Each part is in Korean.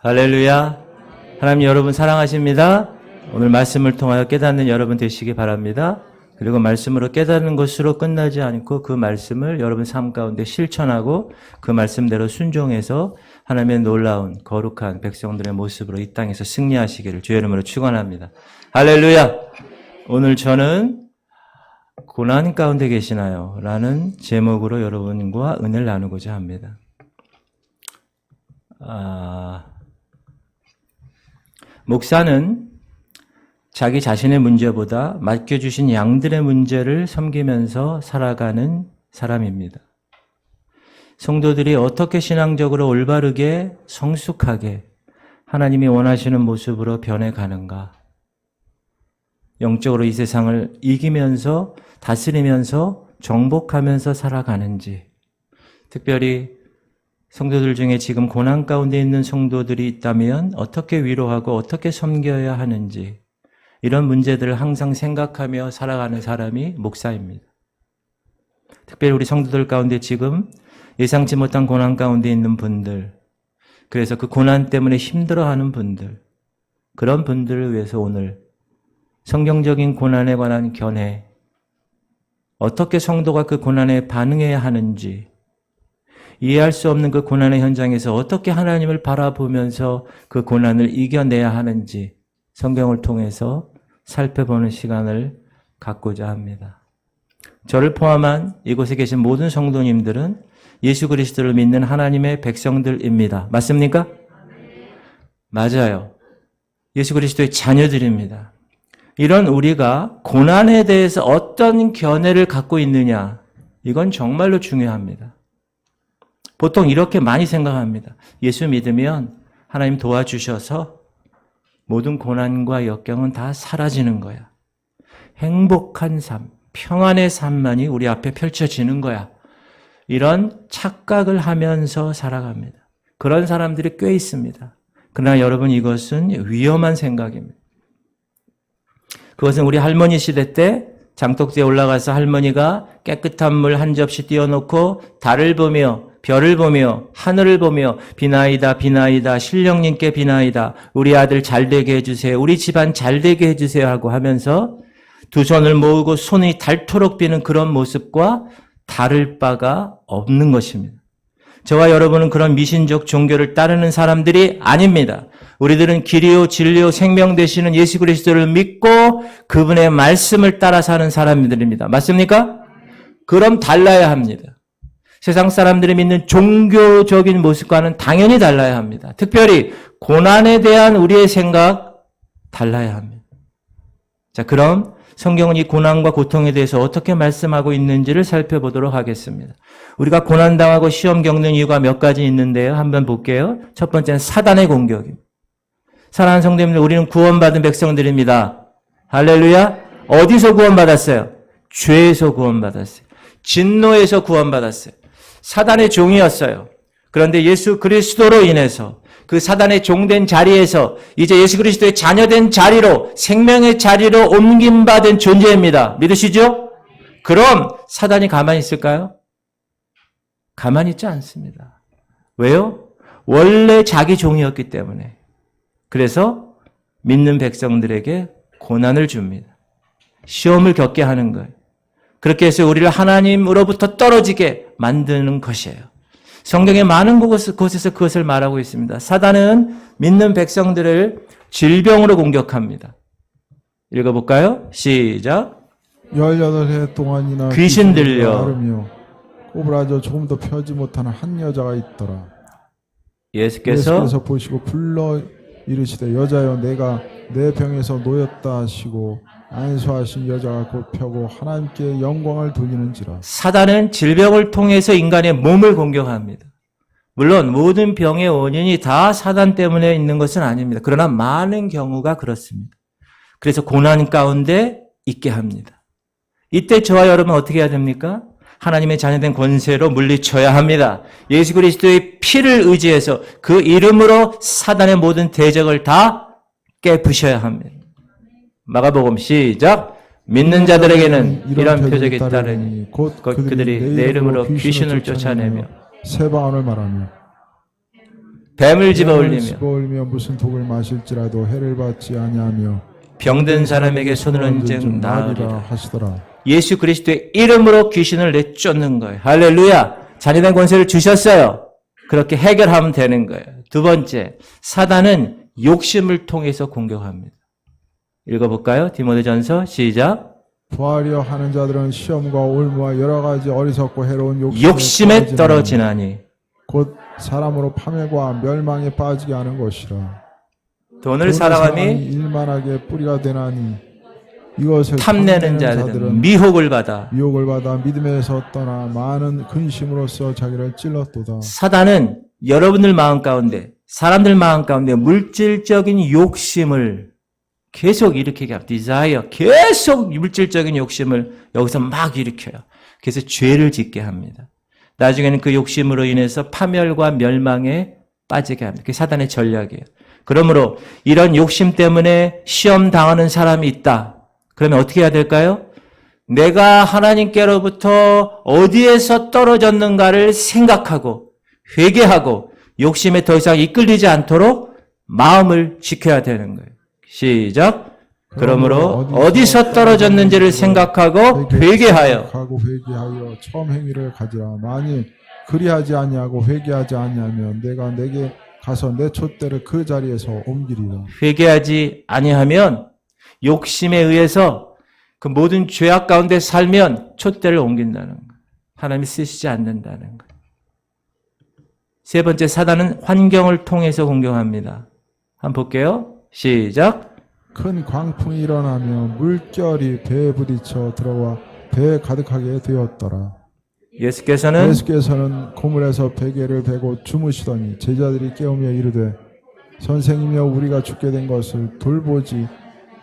할렐루야. 하나님 여러분 사랑하십니다. 오늘 말씀을 통하여 깨닫는 여러분 되시기 바랍니다. 그리고 말씀으로 깨닫는 것으로 끝나지 않고 그 말씀을 여러분 삶 가운데 실천하고 그 말씀대로 순종해서 하나님의 놀라운 거룩한 백성들의 모습으로 이 땅에서 승리하시기를 주의 이름으로 축원합니다. 할렐루야. 오늘 저는 고난 가운데 계시나요? 라는 제목으로 여러분과 은혜를 나누고자 합니다. 목사는 자기 자신의 문제보다 맡겨주신 양들의 문제를 섬기면서 살아가는 사람입니다. 성도들이 어떻게 신앙적으로 올바르게 성숙하게 하나님이 원하시는 모습으로 변해가는가, 영적으로 이 세상을 이기면서 다스리면서 정복하면서 살아가는지, 특별히 성도들 중에 지금 고난 가운데 있는 성도들이 있다면 어떻게 위로하고 어떻게 섬겨야 하는지, 이런 문제들을 항상 생각하며 살아가는 사람이 목사입니다. 특별히 우리 성도들 가운데 지금 예상치 못한 고난 가운데 있는 분들, 그래서 그 고난 때문에 힘들어하는 분들, 그런 분들을 위해서 오늘 성경적인 고난에 관한 견해, 어떻게 성도가 그 고난에 반응해야 하는지, 이해할 수 없는 그 고난의 현장에서 어떻게 하나님을 바라보면서 그 고난을 이겨내야 하는지 성경을 통해서 살펴보는 시간을 갖고자 합니다. 저를 포함한 이곳에 계신 모든 성도님들은 예수 그리스도를 믿는 하나님의 백성들입니다. 맞습니까? 맞아요. 예수 그리스도의 자녀들입니다. 이런 우리가 고난에 대해서 어떤 견해를 갖고 있느냐, 이건 정말로 중요합니다. 보통 이렇게 많이 생각합니다. 예수 믿으면 하나님 도와주셔서 모든 고난과 역경은 다 사라지는 거야. 행복한 삶, 평안의 삶만이 우리 앞에 펼쳐지는 거야. 이런 착각을 하면서 살아갑니다. 그런 사람들이 꽤 있습니다. 그러나 여러분, 이것은 위험한 생각입니다. 그것은 우리 할머니 시대 때 장독대에 올라가서 할머니가 깨끗한 물 한 접시 띄워놓고 달을 보며 별을 보며 하늘을 보며 비나이다 비나이다 신령님께 비나이다, 우리 아들 잘되게 해주세요, 우리 집안 잘되게 해주세요 하고 하면서 두 손을 모으고 손이 닳도록 비는 그런 모습과 다를 바가 없는 것입니다. 저와 여러분은 그런 미신적 종교를 따르는 사람들이 아닙니다. 우리들은 길이요 진리요 생명 되시는 예수 그리스도를 믿고 그분의 말씀을 따라 사는 사람들입니다. 맞습니까? 그럼 달라야 합니다. 세상 사람들이 믿는 종교적인 모습과는 당연히 달라야 합니다. 특별히 고난에 대한 우리의 생각 달라야 합니다. 자, 그럼 성경은 이 고난과 고통에 대해서 어떻게 말씀하고 있는지를 살펴보도록 하겠습니다. 우리가 고난당하고 시험 겪는 이유가 몇 가지 있는데요. 한번 볼게요. 첫 번째는 사단의 공격입니다. 사랑하는 성도님들, 우리는 구원받은 백성들입니다. 할렐루야. 어디서 구원받았어요? 죄에서 구원받았어요. 진노에서 구원받았어요. 사단의 종이었어요. 그런데 예수 그리스도로 인해서 그 사단의 종된 자리에서 이제 예수 그리스도의 자녀된 자리로, 생명의 자리로 옮김받은 존재입니다. 믿으시죠? 그럼 사단이 가만히 있을까요? 가만히 있지 않습니다. 왜요? 원래 자기 종이었기 때문에. 그래서 믿는 백성들에게 고난을 줍니다. 시험을 겪게 하는 거예요. 그렇게 해서 우리를 하나님으로부터 떨어지게 만드는 것이에요. 성경의 많은 곳에서 그것을 말하고 있습니다. 사단은 믿는 백성들을 질병으로 공격합니다. 읽어볼까요? 시작. 18해 동안이나 귀신 들려 앓으며 꼬부라져 조금도 펴지 못하는 한 여자가 있더라. 예수께서 보시고 불러 이르시되, 여자여 내가 내 병에서 놓였다 하시고 안수하신 여자가 곧 펴고 하나님께 영광을 돌리는지라. 사단은 질병을 통해서 인간의 몸을 공격합니다. 물론 모든 병의 원인이 다 사단 때문에 있는 것은 아닙니다. 그러나 많은 경우가 그렇습니다. 그래서 고난 가운데 있게 합니다. 이때 저와 여러분 어떻게 해야 됩니까? 하나님의 자녀된 권세로 물리쳐야 합니다. 예수 그리스도의 피를 의지해서 그 이름으로 사단의 모든 대적을 다 깨부셔야 합니다. 마가복음 시작. 믿는 자들에게는 이런 표적이 따르니 곧 그들이 내 이름으로 귀신을 쫓아내며 새 방언을 말하며. 뱀을 집어올리며 올리며 무슨 독을 마실지라도 해를 받지 아니하며 병든 사람에게 손을 얹은 나으리라. 하시더라. 예수 그리스도의 이름으로 귀신을 내쫓는 거예요. 할렐루야. 잔인한 권세를 주셨어요. 그렇게 해결하면 되는 거예요. 두 번째, 사단은 욕심을 통해서 공격합니다. 읽어볼까요? 디모데전서 시작. 부하려 하는 자들은 시험과 올무와 여러 가지 어리석고 해로운 욕심에 떨어지나니 곧 사람으로 파멸과 멸망에 빠지게 하는 것이라. 돈을 사랑함이 일만하게 뿌리가 되나니 이것을 탐내는 자들은 미혹을 받아 믿음에서 떠나 많은 근심으로써 자기를 찔렀도다. 사단은 여러분들 마음 가운데, 사람들 마음 가운데 물질적인 욕심을 계속 일으키게 합니다. desire, 계속 물질적인 욕심을 여기서 막 일으켜요. 그래서 죄를 짓게 합니다. 나중에는 그 욕심으로 인해서 파멸과 멸망에 빠지게 합니다. 그게 사단의 전략이에요. 그러므로 이런 욕심 때문에 시험 당하는 사람이 있다. 그러면 어떻게 해야 될까요? 내가 하나님께로부터 어디에서 떨어졌는가를 생각하고 회개하고 욕심에 더 이상 이끌리지 않도록 마음을 지켜야 되는 거예요. 시작. 그러므로 어디서 떨어졌는지를 생각하고 회개하여 처음 행위를 가지라. 만일 그리하지 아니하고 회개하지 아니하면 내가 내게 가서 내 촛대를 그 자리에서 옮기리라. 회개하지 아니하면 욕심에 의해서 그 모든 죄악 가운데 살면 촛대를 옮긴다는 거예요. 하나님이 쓰시지 않는다는 거예요. 세 번째, 사단은 환경을 통해서 공격합니다. 한번 볼게요. 시작. 큰 광풍이 일어나며 물결이 배에 부딪혀 들어와 배에 가득하게 되었더라. 예수께서는 고물에서 베개를 베고 주무시더니 제자들이 깨우며 이르되 선생님이여 우리가 죽게 된 것을 돌보지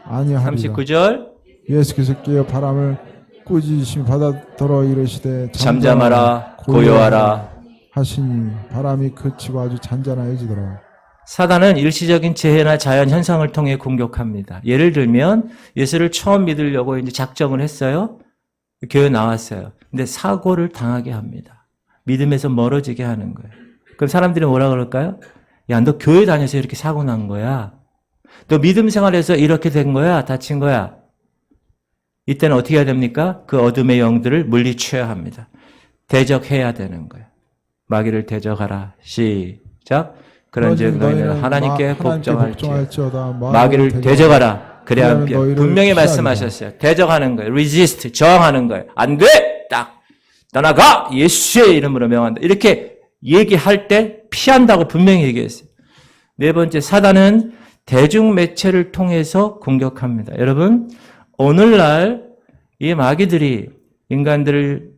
아니하리라. 39절. 예수께서 깨어 바람을 꾸짖으시며 바다더러 이르시되 잠잠하라 고요하라 하시니 바람이 그치고 아주 잔잔해지더라. 사단은 일시적인 재해나 자연 현상을 통해 공격합니다. 예를 들면 예수를 처음 믿으려고 이제 작정을 했어요. 교회 나왔어요. 근데 사고를 당하게 합니다. 믿음에서 멀어지게 하는 거예요. 그럼 사람들이 뭐라 그럴까요? 야, 너 교회 다녀서 이렇게 사고 난 거야. 너 믿음 생활에서 이렇게 된 거야. 다친 거야. 이때는 어떻게 해야 됩니까? 그 어둠의 영들을 물리쳐야 합니다. 대적해야 되는 거예요. 마귀를 대적하라. 시작. 그런즉 너희는 하나님께 복종할지어다. 마귀를 대적하라. 그래야 분명히 말씀하셨어요. 대적하는 거예요. resist, 저항하는 거예요. 안 돼! 딱! 떠나가! 예수의 이름으로 명한다. 이렇게 얘기할 때 피한다고 분명히 얘기했어요. 네 번째, 사단은 대중매체를 통해서 공격합니다. 여러분, 오늘날 이 마귀들이 인간들을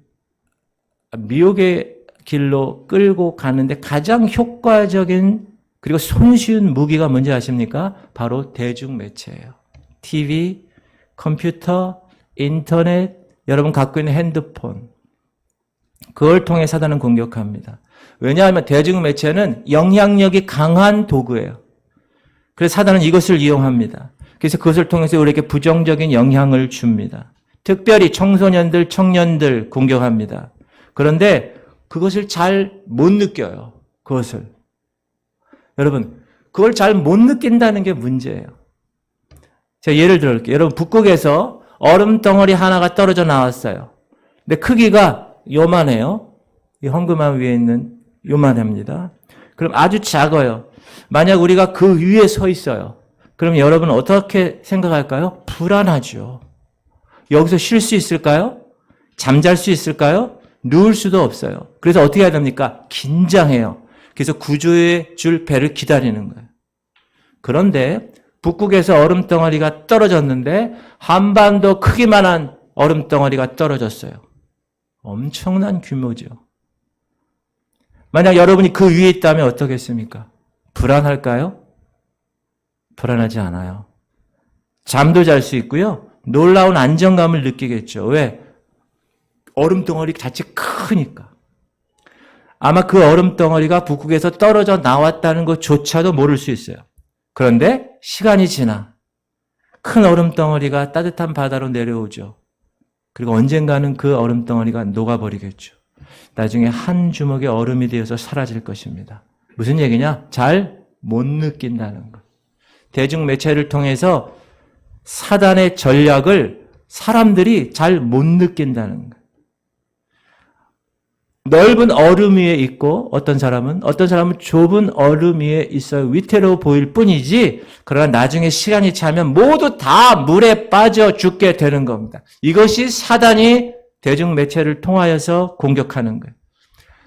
미혹의 길로 끌고 가는데 가장 효과적인 그리고 손쉬운 무기가 뭔지 아십니까? 바로 대중매체예요. TV, 컴퓨터, 인터넷, 여러분 갖고 있는 핸드폰. 그걸 통해 사단은 공격합니다. 왜냐하면 대중매체는 영향력이 강한 도구예요. 그래서 사단은 이것을 이용합니다. 그래서 그것을 통해서 우리에게 부정적인 영향을 줍니다. 특별히 청소년들, 청년들 공격합니다. 그런데 그것을 잘 못 느껴요. 그것을. 여러분, 그걸 잘 못 느낀다는 게 문제예요. 제가 예를 들어볼게요. 여러분, 북극에서 얼음 덩어리 하나가 떨어져 나왔어요. 근데 크기가 요만해요. 이 황금함 위에 있는 요만합니다. 그럼 아주 작아요. 만약 우리가 그 위에 서 있어요. 그럼 여러분 어떻게 생각할까요? 불안하죠. 여기서 쉴 수 있을까요? 잠잘 수 있을까요? 누울 수도 없어요. 그래서 어떻게 해야 됩니까? 긴장해요. 그래서 구조해 줄 배를 기다리는 거예요. 그런데 북극에서 얼음 덩어리가 떨어졌는데 한반도 크기만한 얼음 덩어리가 떨어졌어요. 엄청난 규모죠. 만약 여러분이 그 위에 있다면 어떻겠습니까? 불안할까요? 불안하지 않아요. 잠도 잘 수 있고요. 놀라운 안정감을 느끼겠죠. 왜? 얼음 덩어리 자체 크니까. 아마 그 얼음 덩어리가 북극에서 떨어져 나왔다는 것조차도 모를 수 있어요. 그런데 시간이 지나 큰 얼음 덩어리가 따뜻한 바다로 내려오죠. 그리고 언젠가는 그 얼음 덩어리가 녹아버리겠죠. 나중에 한 주먹의 얼음이 되어서 사라질 것입니다. 무슨 얘기냐? 잘 못 느낀다는 거. 대중매체를 통해서 사단의 전략을 사람들이 잘 못 느낀다는 거. 넓은 얼음 위에 있고 어떤 사람은 좁은 얼음 위에 있어요. 위태로워 보일 뿐이지 그러나 나중에 시간이 차면 모두 다 물에 빠져 죽게 되는 겁니다. 이것이 사단이 대중매체를 통하여서 공격하는 거예요.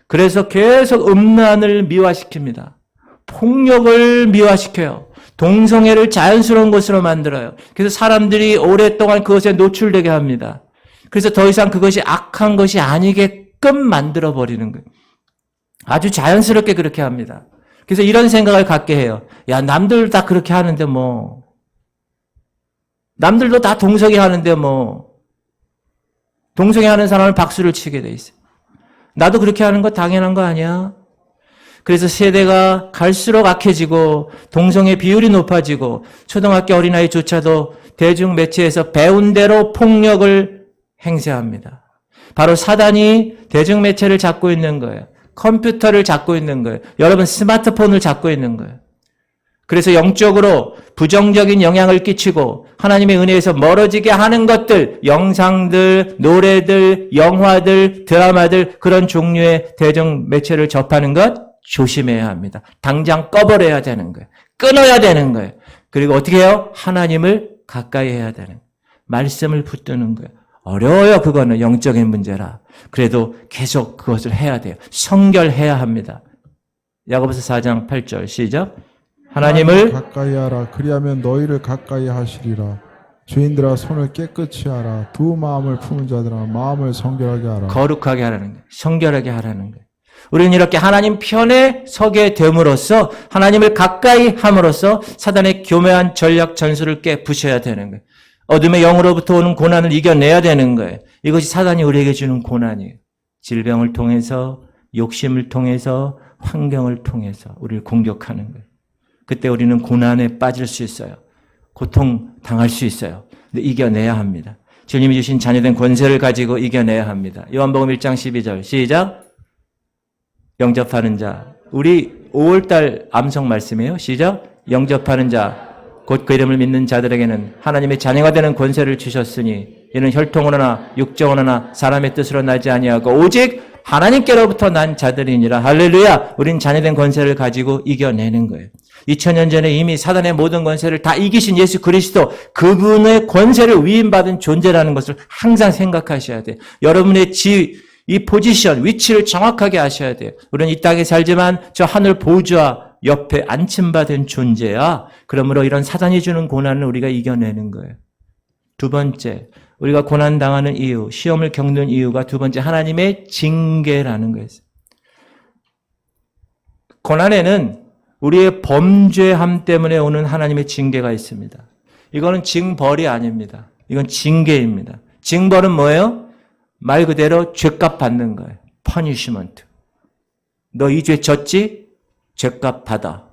그래서 계속 음란을 미화시킵니다. 폭력을 미화시켜요. 동성애를 자연스러운 것으로 만들어요. 그래서 사람들이 오랫동안 그것에 노출되게 합니다. 그래서 더 이상 그것이 악한 것이 아니게끔 만들어버리는 거예요. 아주 자연스럽게 그렇게 합니다. 그래서 이런 생각을 갖게 해요. 야, 남들 다 그렇게 하는데 뭐. 남들도 다 동성애 하는데 뭐. 동성애 하는 사람을 박수를 치게 돼 있어요. 나도 그렇게 하는 거 당연한 거 아니야? 그래서 세대가 갈수록 악해지고 동성애 비율이 높아지고 초등학교 어린아이조차도 대중매체에서 배운 대로 폭력을 행사합니다. 바로 사단이 대중매체를 잡고 있는 거예요. 컴퓨터를 잡고 있는 거예요. 여러분 스마트폰을 잡고 있는 거예요. 그래서 영적으로 부정적인 영향을 끼치고 하나님의 은혜에서 멀어지게 하는 것들, 영상들, 노래들, 영화들, 드라마들 그런 종류의 대중매체를 접하는 것 조심해야 합니다. 당장 꺼버려야 되는 거예요. 끊어야 되는 거예요. 그리고 어떻게 해요? 하나님을 가까이 해야 되는 거예요. 말씀을 붙드는 거예요. 어려워요. 그거는 영적인 문제라. 그래도 계속 그것을 해야 돼요. 성결해야 합니다. 야고보서 4장 8절 시작. 하나님을 가까이 하라. 그리하면 너희를 가까이 하시리라. 죄인들아 손을 깨끗이 하라. 두 마음을 품은 자들아 마음을 성결하게 하라. 거룩하게 하라는 거예요. 성결하게 하라는 거예요. 우리는 이렇게 하나님 편에 서게 됨으로써 하나님을 가까이 함으로써 사단의 교묘한 전략 전술을 깨부셔야 되는 거예요. 어둠의 영으로부터 오는 고난을 이겨내야 되는 거예요. 이것이 사단이 우리에게 주는 고난이에요. 질병을 통해서, 욕심을 통해서, 환경을 통해서 우리를 공격하는 거예요. 그때 우리는 고난에 빠질 수 있어요. 고통 당할 수 있어요. 근데 이겨내야 합니다. 주님이 주신 자녀된 권세를 가지고 이겨내야 합니다. 요한복음 1장 12절 시작. 영접하는 자. 우리 5월달 암송 말씀이에요. 시작. 영접하는 자. 곧 그 이름을 믿는 자들에게는 하나님의 자녀가 되는 권세를 주셨으니 이는 혈통으로나 육정으로나 사람의 뜻으로 나지 아니하고 오직 하나님께로부터 난 자들이니라. 할렐루야. 우린 자녀된 권세를 가지고 이겨내는 거예요. 2000년 전에 이미 사단의 모든 권세를 다 이기신 예수 그리스도, 그분의 권세를 위임받은 존재라는 것을 항상 생각하셔야 돼요. 여러분의 이 포지션, 위치를 정확하게 아셔야 돼요. 우리는 이 땅에 살지만 저 하늘 보좌 옆에 안침받은 존재야. 그러므로 이런 사단이 주는 고난을 우리가 이겨내는 거예요. 두 번째, 우리가 고난당하는 이유, 시험을 겪는 이유가 두 번째, 하나님의 징계라는 거예요. 고난에는 우리의 범죄함 때문에 오는 하나님의 징계가 있습니다. 이거는 징벌이 아닙니다. 이건 징계입니다. 징벌은 뭐예요? 말 그대로 죄값 받는 거예요. 퍼니시먼트. 너 이 죄 졌지? 죄값 받아.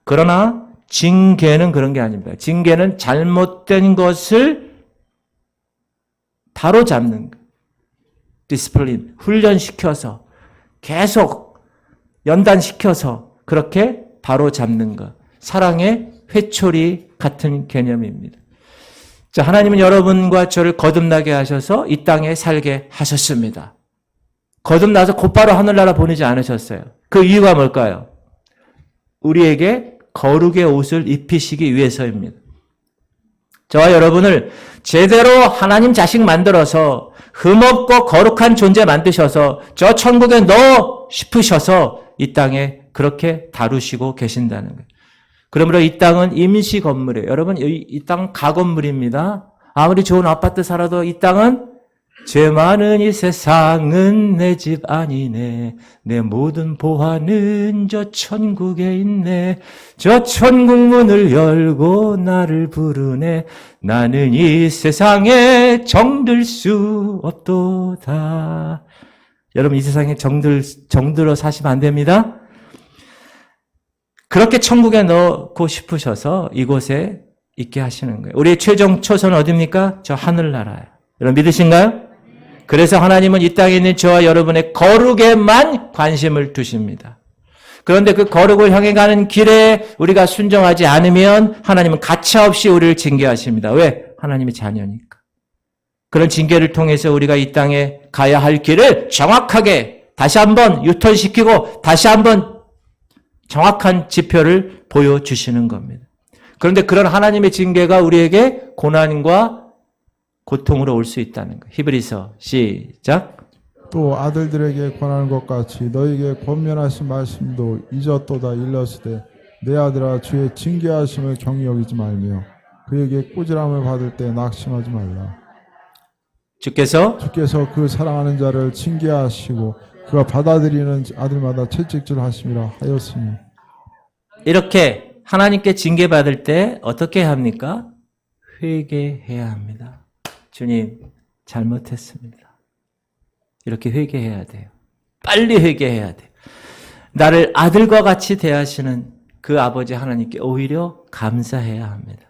그러나 징계는 그런 게 아닙니다. 징계는 잘못된 것을 바로 잡는 거예요. 디스플린, 훈련시켜서 계속 연단시켜서 그렇게 바로 잡는 것. 사랑의 회초리 같은 개념입니다. 자, 하나님은 여러분과 저를 거듭나게 하셔서 이 땅에 살게 하셨습니다. 거듭나서 곧바로 하늘나라 보내지 않으셨어요. 그 이유가 뭘까요? 우리에게 거룩의 옷을 입히시기 위해서입니다. 저와 여러분을 제대로 하나님 자식 만들어서 흠없고 거룩한 존재 만드셔서 저 천국에 넣어 싶으셔서 이 땅에 그렇게 다루시고 계신다는 거예요. 그러므로 이 땅은 임시 건물이에요. 여러분, 이 땅은 가건물입니다. 아무리 좋은 아파트 살아도 이 땅은 죄 많은 이 세상은 내 집 아니네. 내 모든 보화는 저 천국에 있네. 저 천국 문을 열고 나를 부르네. 나는 이 세상에 정들 수 없도다. 여러분, 이 세상에 정들어 사시면 안 됩니다. 그렇게 천국에 넣고 싶으셔서 이곳에 있게 하시는 거예요. 우리의 최종 초선은 어디입니까? 저 하늘나라예요. 여러분 믿으신가요? 그래서 하나님은 이 땅에 있는 저와 여러분의 거룩에만 관심을 두십니다. 그런데 그 거룩을 향해 가는 길에 우리가 순종하지 않으면 하나님은 가차없이 우리를 징계하십니다. 왜? 하나님의 자녀니까. 그런 징계를 통해서 우리가 이 땅에 가야 할 길을 정확하게 다시 한번 유턴시키고 다시 한번 정확한 지표를 보여주시는 겁니다. 그런데 그런 하나님의 징계가 우리에게 고난과 고통으로 올 수 있다는 거예요. 히브리서 시작. 또 아들들에게 권하는 것 같이 너에게 권면하신 말씀도 잊었도다 일렀으되 내 아들아 주의 징계하심을 경히 여기지 말며 그에게 꾸지람을 받을 때 낙심하지 말라. 주께서 그 사랑하는 자를 징계하시고 그가 받아들이는 아들마다 채찍질 하심이라 하였으니. 이렇게 하나님께 징계받을 때 어떻게 합니까? 회개해야 합니다. 주님, 잘못했습니다. 이렇게 회개해야 돼요. 빨리 회개해야 돼요. 나를 아들과 같이 대하시는 그 아버지 하나님께 오히려 감사해야 합니다.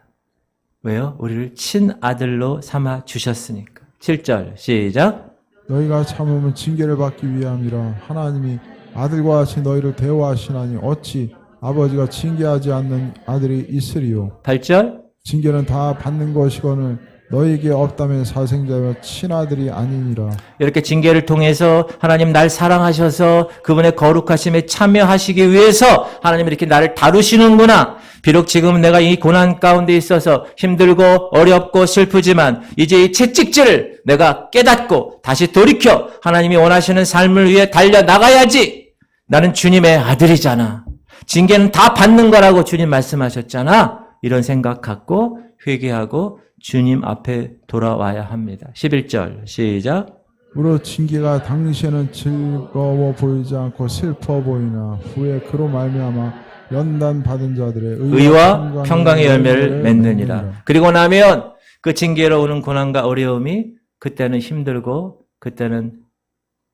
왜요? 우리를 친아들로 삼아 주셨으니까. 7절 시작. 너희가 참으면 징계를 받기 위함이라. 하나님이 아들과 같이 너희를 대우하시나니 어찌 아버지가 징계하지 않는 아들이 있으리요. 8절. 징계는 다 받는 것이거늘 너희에게 없다면 사생자여 친아들이 아니니라. 이렇게 징계를 통해서 하나님 날 사랑하셔서 그분의 거룩하심에 참여하시기 위해서 하나님 이렇게 나를 다루시는구나. 비록 지금 내가 이 고난 가운데 있어서 힘들고 어렵고 슬프지만 이제 이 채찍질을 내가 깨닫고 다시 돌이켜 하나님이 원하시는 삶을 위해 달려나가야지. 나는 주님의 아들이잖아. 징계는 다 받는 거라고 주님 말씀하셨잖아. 이런 생각 갖고 회개하고 주님 앞에 돌아와야 합니다. 11절 시작. 무릇 징계가 당시에는 즐거워 보이지 않고 슬퍼 보이나 후에 그로 말미암아 연단 받은 자들의 의와 평강의 열매를 맺느니라. 그리고 나면 그 징계로 오는 고난과 어려움이 그때는 힘들고 그때는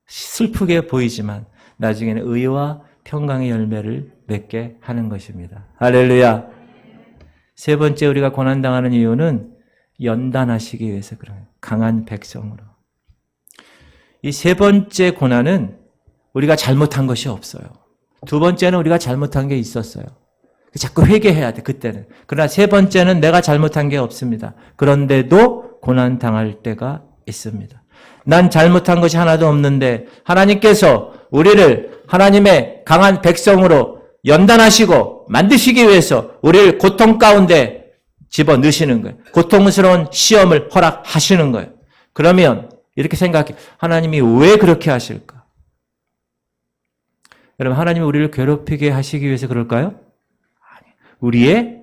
슬프게 보이지만 나중에는 의와 평강의 열매를 맺게 하는 것입니다. 할렐루야. 세 번째 우리가 고난당하는 이유는 연단하시기 위해서 그래요. 강한 백성으로. 이 세 번째 고난은 우리가 잘못한 것이 없어요. 두 번째는 우리가 잘못한 게 있었어요. 자꾸 회개해야 돼, 그때는. 그러나 세 번째는 내가 잘못한 게 없습니다. 그런데도 고난당할 때가 있습니다. 난 잘못한 것이 하나도 없는데 하나님께서 우리를 하나님의 강한 백성으로 연단하시고 만드시기 위해서 우리를 고통 가운데 집어넣으시는 거예요. 고통스러운 시험을 허락하시는 거예요. 그러면 이렇게 생각해. 하나님이 왜 그렇게 하실까? 여러분, 하나님이 우리를 괴롭히게 하시기 위해서 그럴까요? 아니, 우리의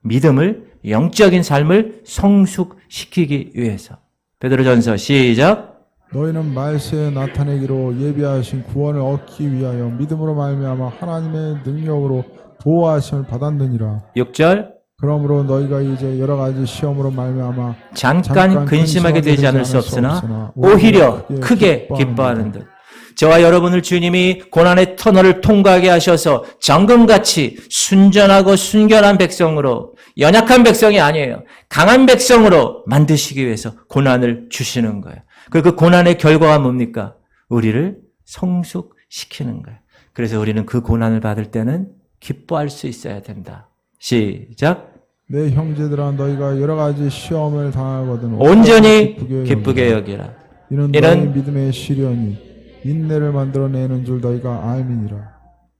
믿음을, 영적인 삶을 성숙시키기 위해서. 베드로전서 시작. 너희는 말세에 나타내기로 예비하신 구원을 얻기 위하여 믿음으로 말미암아 하나님의 능력으로 보호하심을 받았느니라. 6절. 그러므로 너희가 이제 여러 가지 시험으로 말미암아 잠깐 근심하게 되지 않을 수 없으나 오히려 크게 기뻐하는 듯. 저와 여러분을 주님이 고난의 터널을 통과하게 하셔서 정금같이 순전하고 순결한 백성으로, 연약한 백성이 아니에요. 강한 백성으로 만드시기 위해서 고난을 주시는 거예요. 그리고 그 고난의 결과가 뭡니까? 우리를 성숙시키는 거예요. 그래서 우리는 그 고난을 받을 때는 기뻐할 수 있어야 된다. 시작. 내 형제들아 너희가 여러 가지 시험을 당하거든 온전히 기쁘게 여기라. 이는 너희 믿음의 시련이 인내를 만들어내는 줄 너희가 알미니라.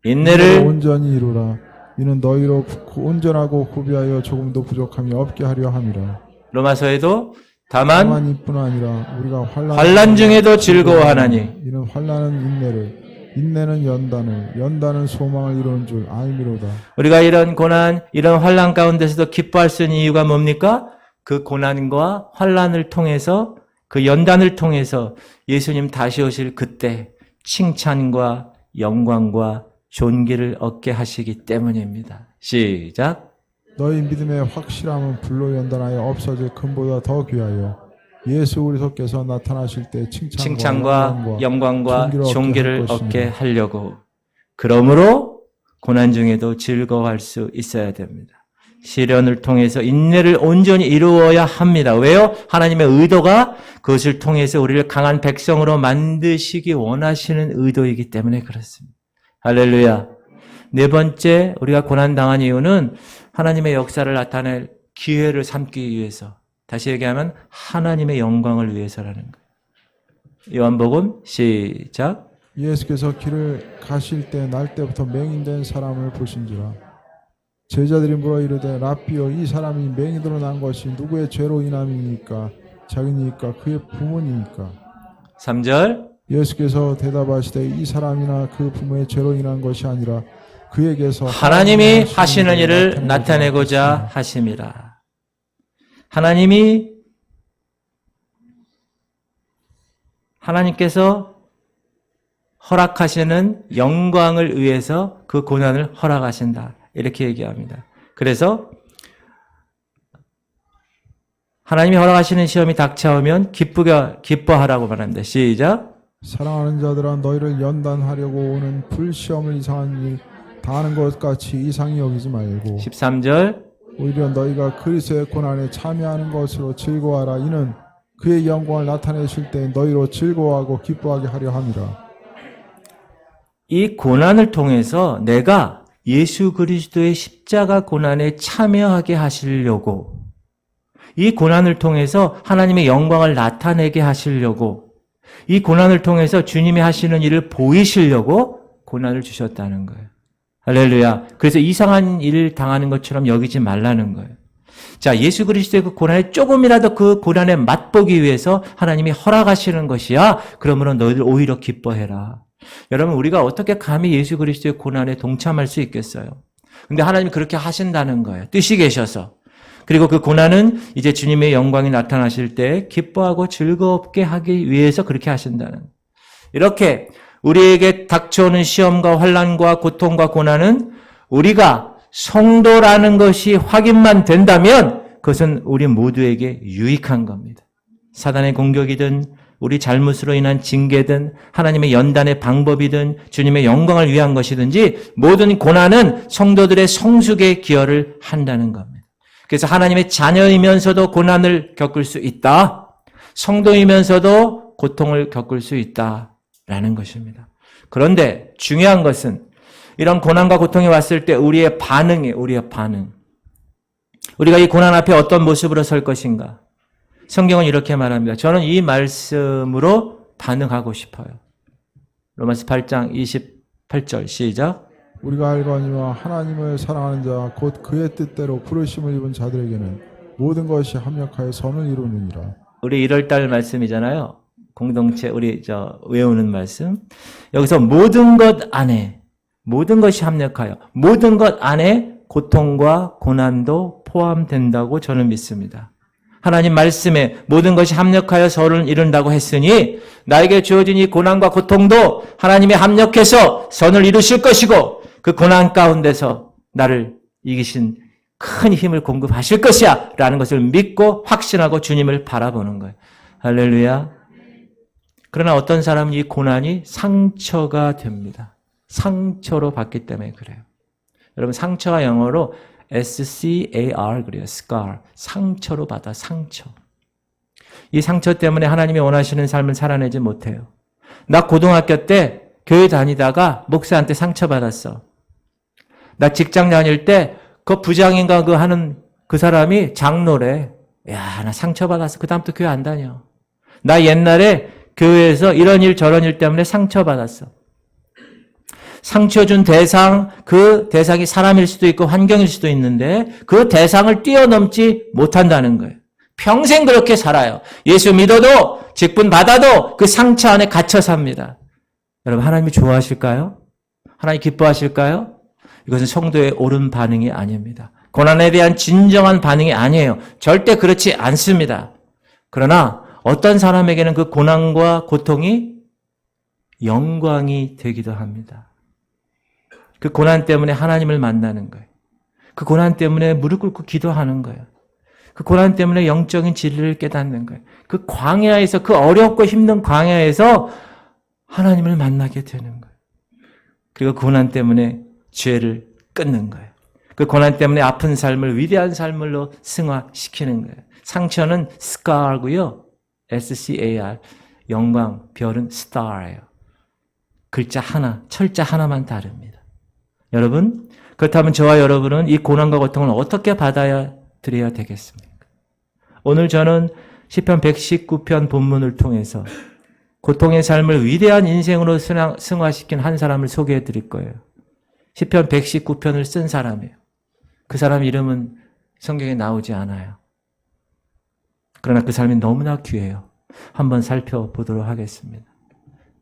인내를 온전히 이루라. 이는 너희로 온전하고 구비하여 조금도 부족함이 없게 하려 함이라. 로마서에도 다만 이뿐 아니라 우리가 환난 중에도 즐거워하나니 이는 환난은 인내를, 인내는 연단을, 연단은 소망을 이루는 줄 알미로다. 우리가 이런 고난, 이런 환난 가운데서도 기뻐할 수 있는 이유가 뭡니까? 그 고난과 환난을 통해서, 그 연단을 통해서 예수님 다시 오실 그때 칭찬과 영광과 존귀를 얻게 하시기 때문입니다. 시작. 너희 믿음의 확실함은 불로 연단하여 없어질 금보다 더 귀하여 예수 그리스도께서 나타나실 때 칭찬과 영광과 존귀를 얻게 하려고. 그러므로 고난 중에도 즐거워할 수 있어야 됩니다. 시련을 통해서 인내를 온전히 이루어야 합니다. 왜요? 하나님의 의도가 그것을 통해서 우리를 강한 백성으로 만드시기 원하시는 의도이기 때문에 그렇습니다. 할렐루야. 네 번째, 우리가 고난당한 이유는 하나님의 역사를 나타낼 기회를 삼기 위해서. 다시 얘기하면 하나님의 영광을 위해서라는 거예요. 요한복음 시작. 예수께서 길을 가실 때 날 때부터 맹인된 사람을 보신지라. 제자들이 물어 이르되 라삐여 이 사람이 맹인으로 난 것이 누구의 죄로 인함이니까 자기니까 그의 부모니까. 3절. 예수께서 대답하시되 이 사람이나 그 부모의 죄로 인한 것이 아니라 그에게서 하나님이 하시는 일을 나타내고자 하심이라. 하나님께서 허락하시는 영광을 위해서 그 고난을 허락하신다. 이렇게 얘기합니다. 그래서 하나님이 허락하시는 시험이 닥쳐오면 기뻐하라고 말합니다. 시작. 사랑하는 자들아 너희를 연단하려고 오는 불시험을 이상한 일 다하는 것 같이 이상히 여기지 말고 13절. 오히려 너희가 그리스도의 고난에 참여하는 것으로 즐거워하라. 이는 그의 영광을 나타내실 때 너희로 즐거워하고 기뻐하게 하려 함이라. 이 고난을 통해서 내가 예수 그리스도의 십자가 고난에 참여하게 하시려고, 이 고난을 통해서 하나님의 영광을 나타내게 하시려고, 이 고난을 통해서 주님이 하시는 일을 보이시려고 고난을 주셨다는 거예요. 할렐루야. 그래서 이상한 일을 당하는 것처럼 여기지 말라는 거예요. 자, 예수 그리스도의 그 고난에 조금이라도 그 고난에 맛보기 위해서 하나님이 허락하시는 것이야. 그러므로 너희들 오히려 기뻐해라. 여러분, 우리가 어떻게 감히 예수 그리스도의 고난에 동참할 수 있겠어요? 근데 하나님이 그렇게 하신다는 거예요. 뜻이 계셔서. 그리고 그 고난은 이제 주님의 영광이 나타나실 때 기뻐하고 즐겁게 하기 위해서 그렇게 하신다는 거예요. 이렇게 우리에게 닥쳐오는 시험과 환난과 고통과 고난은 우리가 성도라는 것이 확인만 된다면 그것은 우리 모두에게 유익한 겁니다. 사단의 공격이든 우리 잘못으로 인한 징계든 하나님의 연단의 방법이든 주님의 영광을 위한 것이든지 모든 고난은 성도들의 성숙에 기여를 한다는 겁니다. 그래서 하나님의 자녀이면서도 고난을 겪을 수 있다. 성도이면서도 고통을 겪을 수 있다라는 것입니다. 그런데 중요한 것은 이런 고난과 고통이 왔을 때 우리의 반응이에요. 우리의 반응. 우리가 이 고난 앞에 어떤 모습으로 설 것인가? 성경은 이렇게 말합니다. 저는 이 말씀으로 반응하고 싶어요. 로마서 8장 28절 시작. 우리가 알거니와 하나님을 사랑하는 자 곧 그의 뜻대로 부르심을 입은 자들에게는 모든 것이 합력하여 선을 이루느니라. 우리 1월달 말씀이잖아요. 공동체 우리 외우는 말씀. 여기서 모든 것 안에 모든 것이 합력하여 모든 것 안에 고통과 고난도 포함된다고 저는 믿습니다. 하나님 말씀에 모든 것이 합력하여 선을 이룬다고 했으니 나에게 주어진 이 고난과 고통도 하나님이 합력해서 선을 이루실 것이고 그 고난 가운데서 나를 이기신 큰 힘을 공급하실 것이야 라는 것을 믿고 확신하고 주님을 바라보는 거예요. 할렐루야. 그러나 어떤 사람은 이 고난이 상처가 됩니다. 상처로 받기 때문에 그래요. 여러분 상처가 영어로 SCAR 그래요. scar. 상처로 받아 상처. 이 상처 때문에 하나님이 원하시는 삶을 살아내지 못해요. 나 고등학교 때 교회 다니다가 목사한테 상처받았어. 나 직장 다닐 때 그 부장인가 하는 그 사람이 장로래. 야, 나 상처받았어. 그 다음부터 교회 안 다녀. 나 옛날에 교회에서 이런 일 저런 일 때문에 상처받았어. 상처 준 대상, 그 대상이 사람일 수도 있고 환경일 수도 있는데 그 대상을 뛰어넘지 못한다는 거예요. 평생 그렇게 살아요. 예수 믿어도 직분 받아도 그 상처 안에 갇혀 삽니다. 여러분 하나님이 좋아하실까요? 하나님 기뻐하실까요? 이것은 성도의 옳은 반응이 아닙니다. 고난에 대한 진정한 반응이 아니에요. 절대 그렇지 않습니다. 그러나 어떤 사람에게는 그 고난과 고통이 영광이 되기도 합니다. 그 고난 때문에 하나님을 만나는 거예요. 그 고난 때문에 무릎 꿇고 기도하는 거예요. 그 고난 때문에 영적인 진리를 깨닫는 거예요. 그 광야에서, 그 어렵고 힘든 광야에서 하나님을 만나게 되는 거예요. 그리고 그 고난 때문에 죄를 끊는 거예요. 그 고난 때문에 아픈 삶을 위대한 삶으로 승화시키는 거예요. 상처는 scar고요. SCAR. 영광, 별은 star예요. 글자 하나, 철자 하나만 다릅니다. 여러분, 그렇다면 저와 여러분은 이 고난과 고통을 어떻게 받아들여야 되겠습니까? 오늘 저는 시편 119편 본문을 통해서 고통의 삶을 위대한 인생으로 승화시킨 한 사람을 소개해 드릴 거예요. 시편 119편을 쓴 사람이에요. 그 사람 이름은 성경에 나오지 않아요. 그러나 그 삶이 너무나 귀해요. 한번 살펴보도록 하겠습니다.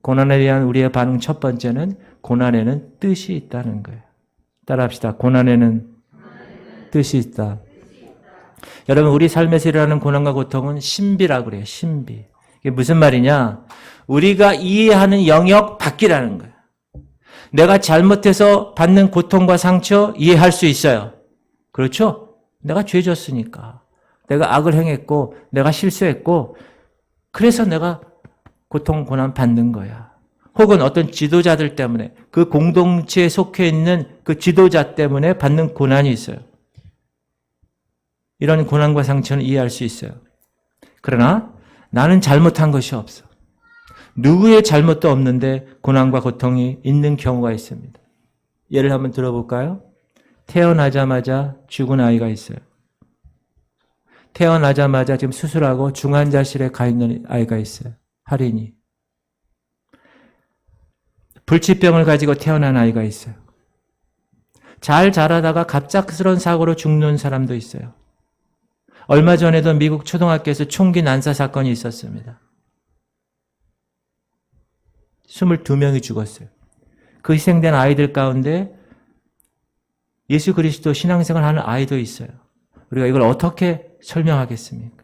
고난에 대한 우리의 반응 첫 번째는 고난에는 뜻이 있다는 거예요. 따라합시다. 고난에는 뜻이 있다. 여러분, 우리 삶에서 일어나는 고난과 고통은 신비라고 그래요. 신비. 이게 무슨 말이냐? 우리가 이해하는 영역 밖이라는 거예요. 내가 잘못해서 받는 고통과 상처 이해할 수 있어요. 그렇죠? 내가 죄 졌으니까. 내가 악을 행했고 내가 실수했고 그래서 내가 고통, 고난 받는 거야. 혹은 어떤 지도자들 때문에 그 공동체에 속해 있는 그 지도자 때문에 받는 고난이 있어요. 이런 고난과 상처는 이해할 수 있어요. 그러나 나는 잘못한 것이 없어. 누구의 잘못도 없는데 고난과 고통이 있는 경우가 있습니다. 예를 한번 들어볼까요? 태어나자마자 죽은 아이가 있어요. 태어나자마자 지금 수술하고 중환자실에 가 있는 아이가 있어요. 할인이. 불치병을 가지고 태어난 아이가 있어요. 잘 자라다가 갑작스러운 사고로 죽는 사람도 있어요. 얼마 전에도 미국 초등학교에서 총기 난사 사건이 있었습니다. 22명이 죽었어요. 그 희생된 아이들 가운데 예수 그리스도 신앙생활 하는 아이도 있어요. 우리가 이걸 어떻게 설명하겠습니까?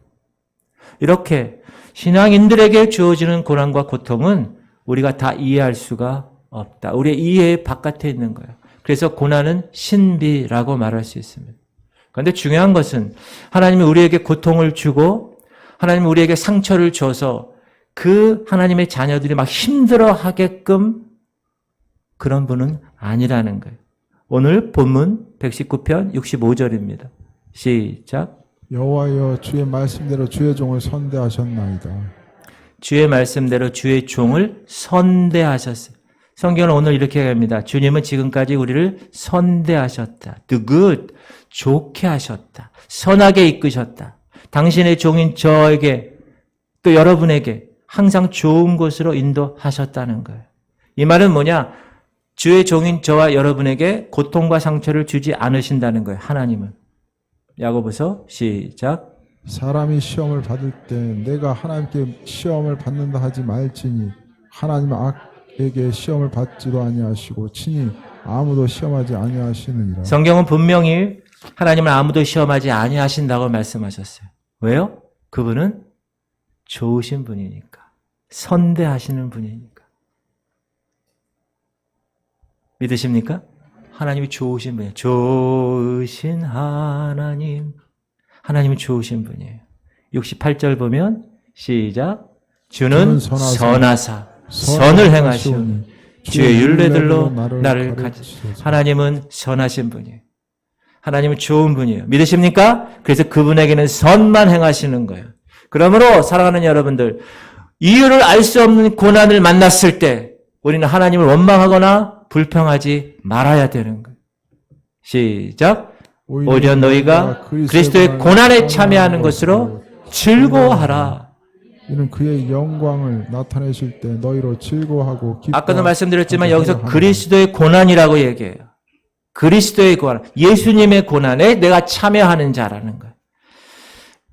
이렇게 신앙인들에게 주어지는 고난과 고통은 우리가 다 이해할 수가 없다. 우리의 이해 바깥에 있는 거예요. 그래서 고난은 신비라고 말할 수 있습니다. 그런데 중요한 것은 하나님이 우리에게 고통을 주고 하나님이 우리에게 상처를 줘서 그 하나님의 자녀들이 막 힘들어하게끔 그런 분은 아니라는 거예요. 오늘 본문 119편 65절입니다. 시작. 여호와여 주의 말씀대로 주의 종을 선대하셨나이다. 주의 말씀대로 주의 종을 선대하셨어요. 성경은 오늘 이렇게 합니다. 주님은 지금까지 우리를 선대하셨다. The good, 좋게 하셨다. 선하게 이끄셨다. 당신의 종인 저에게 또 여러분에게 항상 좋은 곳으로 인도하셨다는 거예요. 이 말은 뭐냐? 주의 종인 저와 여러분에게 고통과 상처를 주지 않으신다는 거예요. 하나님은. 야고보서 시작. 사람이 시험을 받을 때 내가 하나님께 시험을 받는다 하지 말지니 하나님은 악에게 시험을 받지도 아니하시고 친히 아무도 시험하지 아니하시느니라. 성경은 분명히 하나님은 아무도 시험하지 아니하신다고 말씀하셨어요. 왜요? 그분은 좋으신 분이니까. 선대하시는 분이니까. 믿으십니까? 하나님이 좋으신 분이에요. 좋으신 하나님. 하나님이 좋으신 분이에요. 68절 보면 시작. 주는 선하사 선을 행하시오니 주의 율례들로 나를 가르치소서. 하나님은 선하신 분이에요. 하나님은 좋은 분이에요. 믿으십니까? 그래서 그분에게는 선만 행하시는 거예요. 그러므로 사랑하는 여러분들, 이유를 알 수 없는 고난을 만났을 때 우리는 하나님을 원망하거나 불평하지 말아야 되는 거예요. 시작. 오히려 너희가 그리스도의 고난에 참여하는 것으로 즐거워하라. 이는 그의 영광을 나타내실 때 너희로 즐거워하고 기뻐. 아까도 말씀드렸지만 여기서 그리스도의 고난이라고 얘기해요. 그리스도의 고난, 예수님의 고난에 내가 참여하는 자라는 거예요.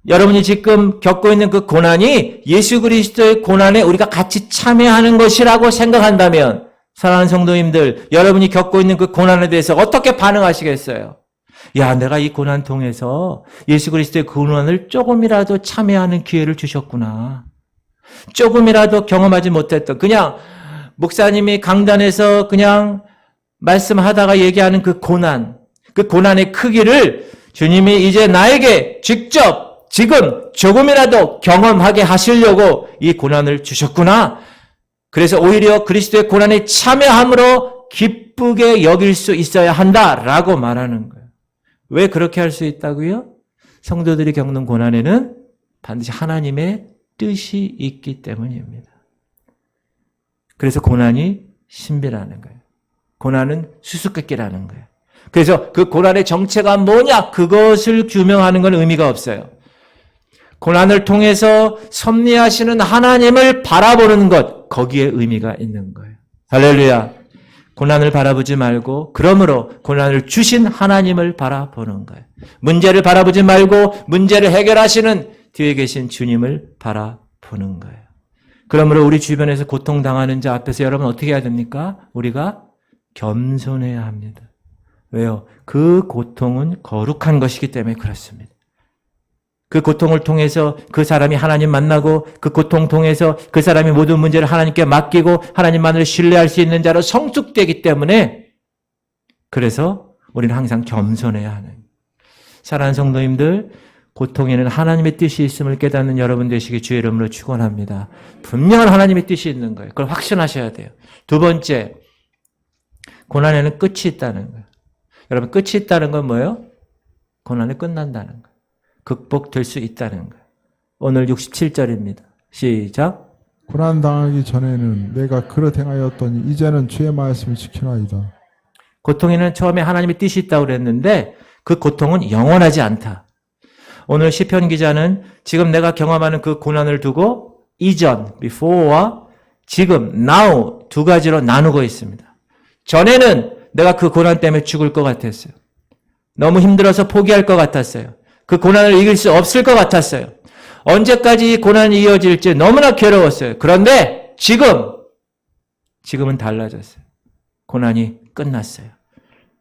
여러분이 지금 겪고 있는 그 고난이 예수 그리스도의 고난에 우리가 같이 참여하는 것이라고 생각한다면 사랑하는 성도님들, 여러분이 겪고 있는 그 고난에 대해서 어떻게 반응하시겠어요? 야, 내가 이 고난 통해서 예수 그리스도의 고난을 조금이라도 참여하는 기회를 주셨구나. 조금이라도 경험하지 못했던, 그냥 목사님이 강단에서 그냥 말씀하다가 얘기하는 그 고난의 크기를 주님이 이제 나에게 직접 지금 조금이라도 경험하게 하시려고 이 고난을 주셨구나. 그래서 오히려 그리스도의 고난에 참여함으로 기쁘게 여길 수 있어야 한다라고 말하는 거예요. 왜 그렇게 할 수 있다고요? 성도들이 겪는 고난에는 반드시 하나님의 뜻이 있기 때문입니다. 그래서 고난이 신비라는 거예요. 고난은 수수께끼라는 거예요. 그래서 그 고난의 정체가 뭐냐? 그것을 규명하는 건 의미가 없어요. 고난을 통해서 섭리하시는 하나님을 바라보는 것, 거기에 의미가 있는 거예요. 할렐루야. 고난을 바라보지 말고 그러므로 고난을 주신 하나님을 바라보는 거예요. 문제를 바라보지 말고 문제를 해결하시는 뒤에 계신 주님을 바라보는 거예요. 그러므로 우리 주변에서 고통당하는 자 앞에서 여러분 어떻게 해야 됩니까? 우리가 겸손해야 합니다. 왜요? 그 고통은 거룩한 것이기 때문에 그렇습니다. 그 고통을 통해서 그 사람이 하나님 만나고 그 고통 통해서 그 사람이 모든 문제를 하나님께 맡기고 하나님만을 신뢰할 수 있는 자로 성숙되기 때문에 그래서 우리는 항상 겸손해야 하는 사랑하는 성도님들 고통에는 하나님의 뜻이 있음을 깨닫는 여러분 되시기 주의 이름으로 축원합니다. 분명한 하나님의 뜻이 있는 거예요. 그걸 확신하셔야 돼요. 두 번째, 고난에는 끝이 있다는 거예요. 여러분 끝이 있다는 건 뭐예요? 고난이 끝난다는 거예요. 극복될 수 있다는 거예요. 오늘 67절입니다. 시작. 고난 당하기 전에는 내가 그릇 행하였더니 이제는 주의 말씀을 지키나이다. 고통에는 처음에 하나님의 뜻이 있다고 그랬는데 그 고통은 영원하지 않다. 오늘 시편 기자는 지금 내가 경험하는 그 고난을 두고 이전, before와 지금, now 두 가지로 나누고 있습니다. 전에는 내가 그 고난 때문에 죽을 것 같았어요. 너무 힘들어서 포기할 것 같았어요. 그 고난을 이길 수 없을 것 같았어요. 언제까지 이 고난이 이어질지 너무나 괴로웠어요. 그런데 지금은 달라졌어요. 고난이 끝났어요.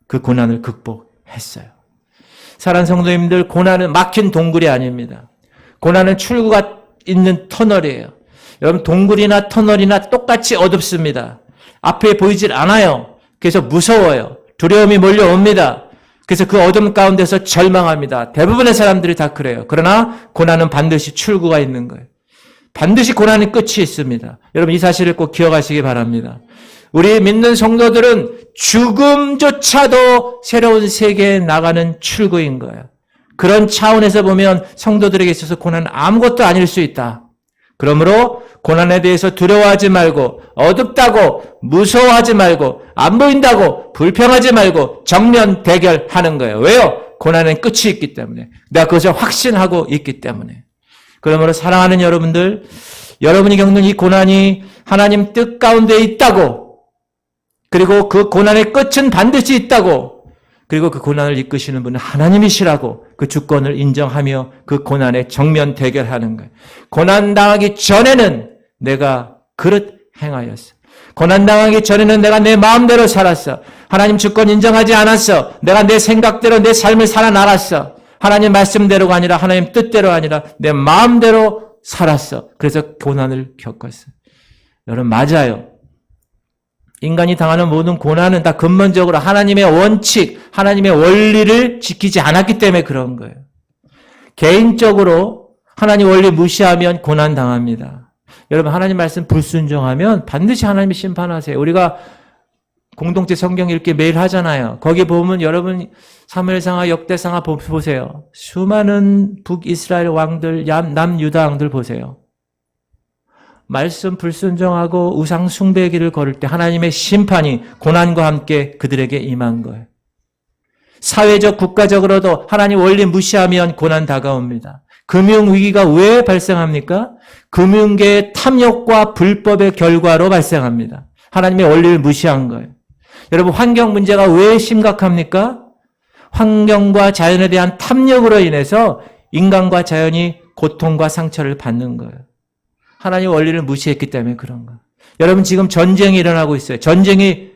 그 고난을 극복했어요. 사랑하는 성도님들, 고난은 막힌 동굴이 아닙니다. 고난은 출구가 있는 터널이에요. 여러분 동굴이나 터널이나 똑같이 어둡습니다. 앞에 보이질 않아요. 그래서 무서워요. 두려움이 몰려옵니다. 그래서 그 어둠 가운데서 절망합니다. 대부분의 사람들이 다 그래요. 그러나 고난은 반드시 출구가 있는 거예요. 반드시 고난의 끝이 있습니다. 여러분 이 사실을 꼭 기억하시기 바랍니다. 우리 믿는 성도들은 죽음조차도 새로운 세계에 나가는 출구인 거예요. 그런 차원에서 보면 성도들에게 있어서 고난은 아무것도 아닐 수 있다. 그러므로 고난에 대해서 두려워하지 말고 어둡다고 무서워하지 말고 안 보인다고 불평하지 말고 정면 대결하는 거예요. 왜요? 고난은 끝이 있기 때문에. 내가 그것을 확신하고 있기 때문에. 그러므로 사랑하는 여러분들, 여러분이 겪는 이 고난이 하나님 뜻 가운데 있다고, 그리고 그 고난의 끝은 반드시 있다고, 그리고 그 고난을 이끄시는 분은 하나님이시라고 그 주권을 인정하며 그 고난에 정면 대결하는 거예요. 고난당하기 전에는 내가 그릇 행하였어. 고난당하기 전에는 내가 내 마음대로 살았어. 하나님 주권 인정하지 않았어. 내가 내 생각대로 내 삶을 살아나갔어. 하나님 말씀대로가 아니라 하나님 뜻대로 아니라 내 마음대로 살았어. 그래서 고난을 겪었어. 여러분 맞아요. 인간이 당하는 모든 고난은 다 근본적으로 하나님의 원칙, 하나님의 원리를 지키지 않았기 때문에 그런 거예요. 개인적으로 하나님 원리 무시하면 고난 당합니다. 여러분 하나님 말씀 불순종하면 반드시 하나님이 심판하세요. 우리가 공동체 성경 읽기 매일 하잖아요. 거기 보면 여러분 사무엘상하 역대상하 보세요. 수많은 북이스라엘 왕들, 남유다 왕들 보세요. 말씀 불순종하고 우상 숭배의 길을 걸을 때 하나님의 심판이 고난과 함께 그들에게 임한 거예요. 사회적, 국가적으로도 하나님 원리 무시하면 고난 다가옵니다. 금융위기가 왜 발생합니까? 금융계의 탐욕과 불법의 결과로 발생합니다. 하나님의 원리를 무시한 거예요. 여러분 환경 문제가 왜 심각합니까? 환경과 자연에 대한 탐욕으로 인해서 인간과 자연이 고통과 상처를 받는 거예요. 하나님 원리를 무시했기 때문에 그런 거예요. 여러분 지금 전쟁이 일어나고 있어요. 전쟁이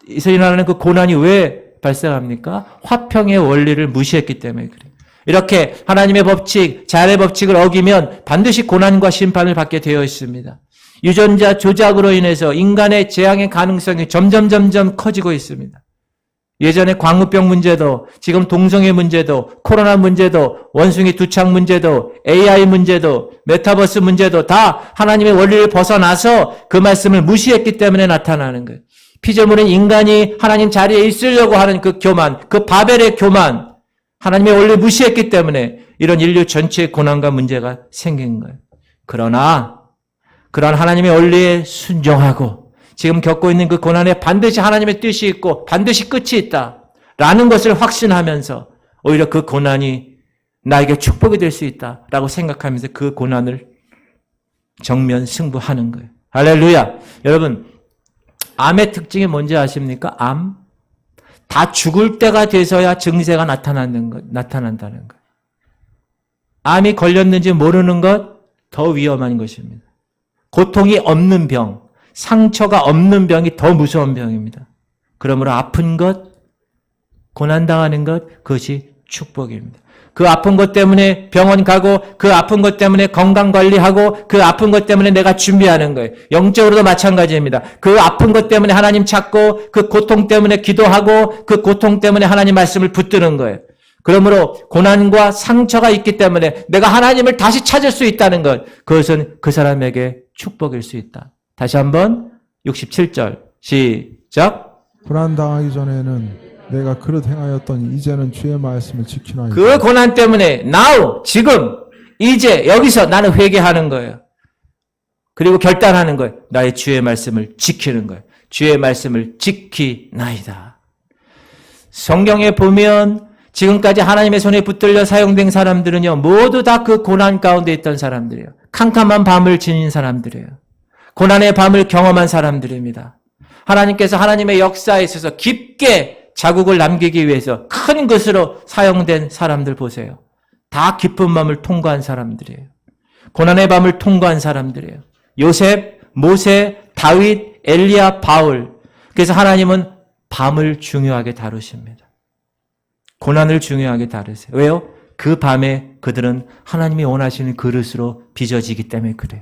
일어나는 그 고난이 왜 발생합니까? 화평의 원리를 무시했기 때문에 그래요. 이렇게 하나님의 법칙, 자연의 법칙을 어기면 반드시 고난과 심판을 받게 되어 있습니다. 유전자 조작으로 인해서 인간의 재앙의 가능성이 점점 커지고 있습니다. 예전에 광우병 문제도, 지금 동성애 문제도, 코로나 문제도, 원숭이 두창 문제도, AI 문제도, 메타버스 문제도 다 하나님의 원리를 벗어나서 그 말씀을 무시했기 때문에 나타나는 거예요. 피조물인 인간이 하나님 자리에 있으려고 하는 그 교만, 그 바벨의 교만, 하나님의 원리를 무시했기 때문에 이런 인류 전체의 고난과 문제가 생긴 거예요. 그러나 그런 하나님의 원리에 순종하고 지금 겪고 있는 그 고난에 반드시 하나님의 뜻이 있고 반드시 끝이 있다. 라는 것을 확신하면서 오히려 그 고난이 나에게 축복이 될 수 있다. 라고 생각하면서 그 고난을 정면 승부하는 거예요. 할렐루야. 여러분, 암의 특징이 뭔지 아십니까? 암? 다 죽을 때가 돼서야 증세가 나타난다는 거예요. 암이 걸렸는지 모르는 것 더 위험한 것입니다. 고통이 없는 병, 상처가 없는 병이 더 무서운 병입니다. 그러므로 아픈 것, 고난당하는 것, 그것이 축복입니다. 그 아픈 것 때문에 병원 가고 그 아픈 것 때문에 건강관리하고 그 아픈 것 때문에 내가 준비하는 거예요. 영적으로도 마찬가지입니다. 그 아픈 것 때문에 하나님 찾고 그 고통 때문에 기도하고 그 고통 때문에 하나님 말씀을 붙드는 거예요. 그러므로 고난과 상처가 있기 때문에 내가 하나님을 다시 찾을 수 있다는 것, 그것은 그 사람에게 축복일 수 있다. 다시 한번 67절 시작. 고난당하기 전에는 내가 그릇 행하였더니 이제는 주의 말씀을 지키나이다. 그 고난 때문에 now, 지금, 이제 여기서 나는 회개하는 거예요. 그리고 결단하는 거예요. 나의 주의 말씀을 지키는 거예요. 주의 말씀을 지키나이다. 성경에 보면 지금까지 하나님의 손에 붙들려 사용된 사람들은요, 모두 다 그 고난 가운데 있던 사람들이에요. 캄캄한 밤을 지닌 사람들이에요. 고난의 밤을 경험한 사람들입니다. 하나님께서 하나님의 역사에 있어서 깊게 자국을 남기기 위해서 큰 것으로 사용된 사람들 보세요. 다 깊은 밤을 통과한 사람들이에요. 고난의 밤을 통과한 사람들이에요. 요셉, 모세, 다윗, 엘리야, 바울. 그래서 하나님은 밤을 중요하게 다루십니다. 고난을 중요하게 다루세요. 왜요? 그 밤에 그들은 하나님이 원하시는 그릇으로 빚어지기 때문에 그래요.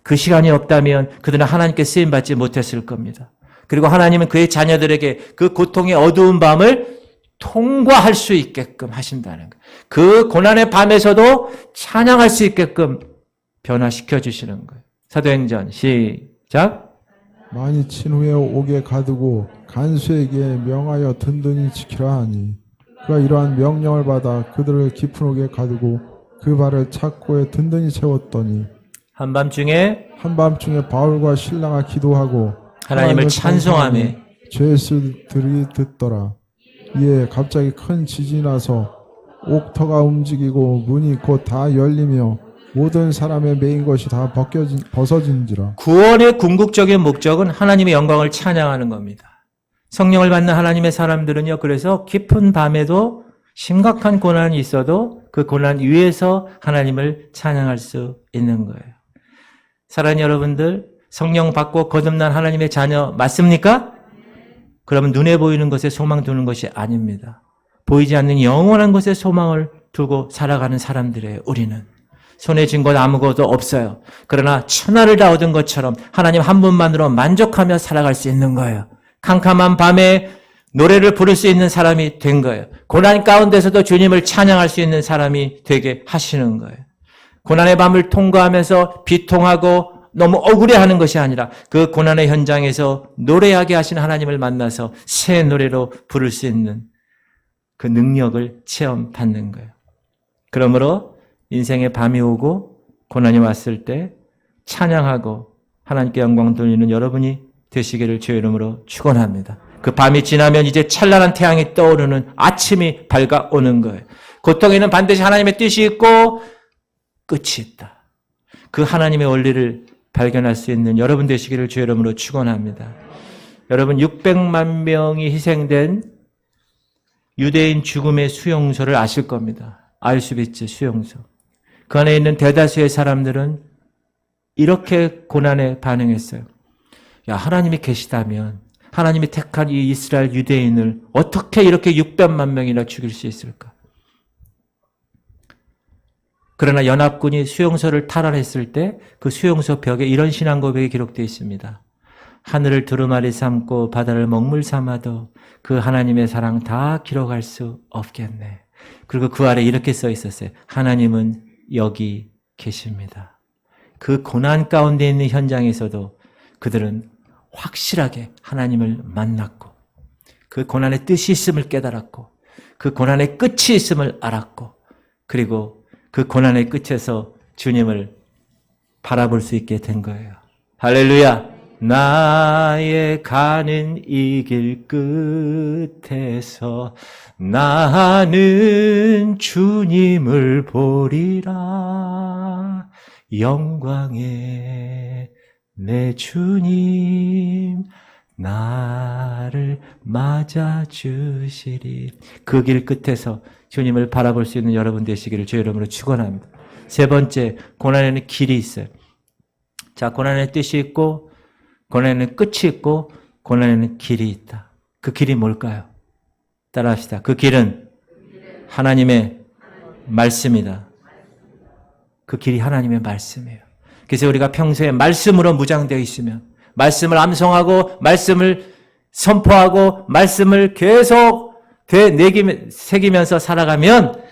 그 시간이 없다면 그들은 하나님께 쓰임받지 못했을 겁니다. 그리고 하나님은 그의 자녀들에게 그 고통의 어두운 밤을 통과할 수 있게끔 하신다는 거예요. 그 고난의 밤에서도 찬양할 수 있게끔 변화시켜 주시는 거예요. 사도행전 시작. 많이 친 후에 옥에 가두고 간수에게 명하여 든든히 지키라 하니 그가 이러한 명령을 받아 그들을 깊은 옥에 가두고 그 발을 착고에 든든히 채웠더니 한밤중에 바울과 실라가 기도하고 하나님을 찬송하며 죄수들이 듣더라. 이에 갑자기 큰 지진이 나서 옥터가 움직이고 문이 곧 다 열리며 모든 사람의 메인 것이 다 벗어진지라. 구원의 궁극적인 목적은 하나님의 영광을 찬양하는 겁니다. 성령을 받는 하나님의 사람들은요, 그래서 깊은 밤에도 심각한 고난이 있어도 그 고난 위에서 하나님을 찬양할 수 있는 거예요. 사랑하는 여러분들, 성령 받고 거듭난 하나님의 자녀 맞습니까? 그러면 눈에 보이는 것에 소망 두는 것이 아닙니다. 보이지 않는 영원한 것에 소망을 두고 살아가는 사람들이에요, 우리는. 손에 쥔 것 아무것도 없어요. 그러나 천하를 다 얻은 것처럼 하나님 한 분만으로 만족하며 살아갈 수 있는 거예요. 캄캄한 밤에 노래를 부를 수 있는 사람이 된 거예요. 고난 가운데서도 주님을 찬양할 수 있는 사람이 되게 하시는 거예요. 고난의 밤을 통과하면서 비통하고 너무 억울해하는 것이 아니라 그 고난의 현장에서 노래하게 하신 하나님을 만나서 새 노래로 부를 수 있는 그 능력을 체험받는 거예요. 그러므로 인생의 밤이 오고 고난이 왔을 때 찬양하고 하나님께 영광 돌리는 여러분이 되시기를 주의 이름으로 축원합니다. 그 밤이 지나면 이제 찬란한 태양이 떠오르는 아침이 밝아오는 거예요. 고통에는 반드시 하나님의 뜻이 있고 끝이 있다. 그 하나님의 원리를 발견할 수 있는 여러분 되시기를 주의 이름으로 축원합니다. 여러분 600만 명이 희생된 유대인 죽음의 수용소를 아실 겁니다. 아우슈비츠 수용소. 그 안에 있는 대다수의 사람들은 이렇게 고난에 반응했어요. 야, 하나님이 계시다면 하나님이 택한 이 이스라엘 유대인을 어떻게 이렇게 600만 명이나 죽일 수 있을까? 그러나 연합군이 수용소를 탈환했을 때 그 수용소 벽에 이런 신앙 고백이 기록되어 있습니다. 하늘을 두루마리 삼고 바다를 먹물 삼아도 그 하나님의 사랑 다 기록할 수 없겠네. 그리고 그 아래 이렇게 써 있었어요. 하나님은 여기 계십니다. 그 고난 가운데 있는 현장에서도 그들은 확실하게 하나님을 만났고 그 고난의 뜻이 있음을 깨달았고 그 고난의 끝이 있음을 알았고 그리고 그 고난의 끝에서 주님을 바라볼 수 있게 된 거예요. 할렐루야. 나의 가는 이 길 끝에서 나는 주님을 보리라. 영광의 내 주님 나를 맞아주시리. 그 길 끝에서 주님을 바라볼 수 있는 여러분 되시기를 주의 이름으로 축원합니다. 세 번째, 고난에는 길이 있어요. 자, 고난에는 뜻이 있고 고난에는 끝이 있고 고난에는 길이 있다. 그 길이 뭘까요? 따라합시다. 그 길은 하나님의 말씀이다. 그 길이 하나님의 말씀이에요. 그래서 우리가 평소에 말씀으로 무장되어 있으면, 말씀을 암송하고 말씀을 선포하고 말씀을 계속 새기면서 살아가면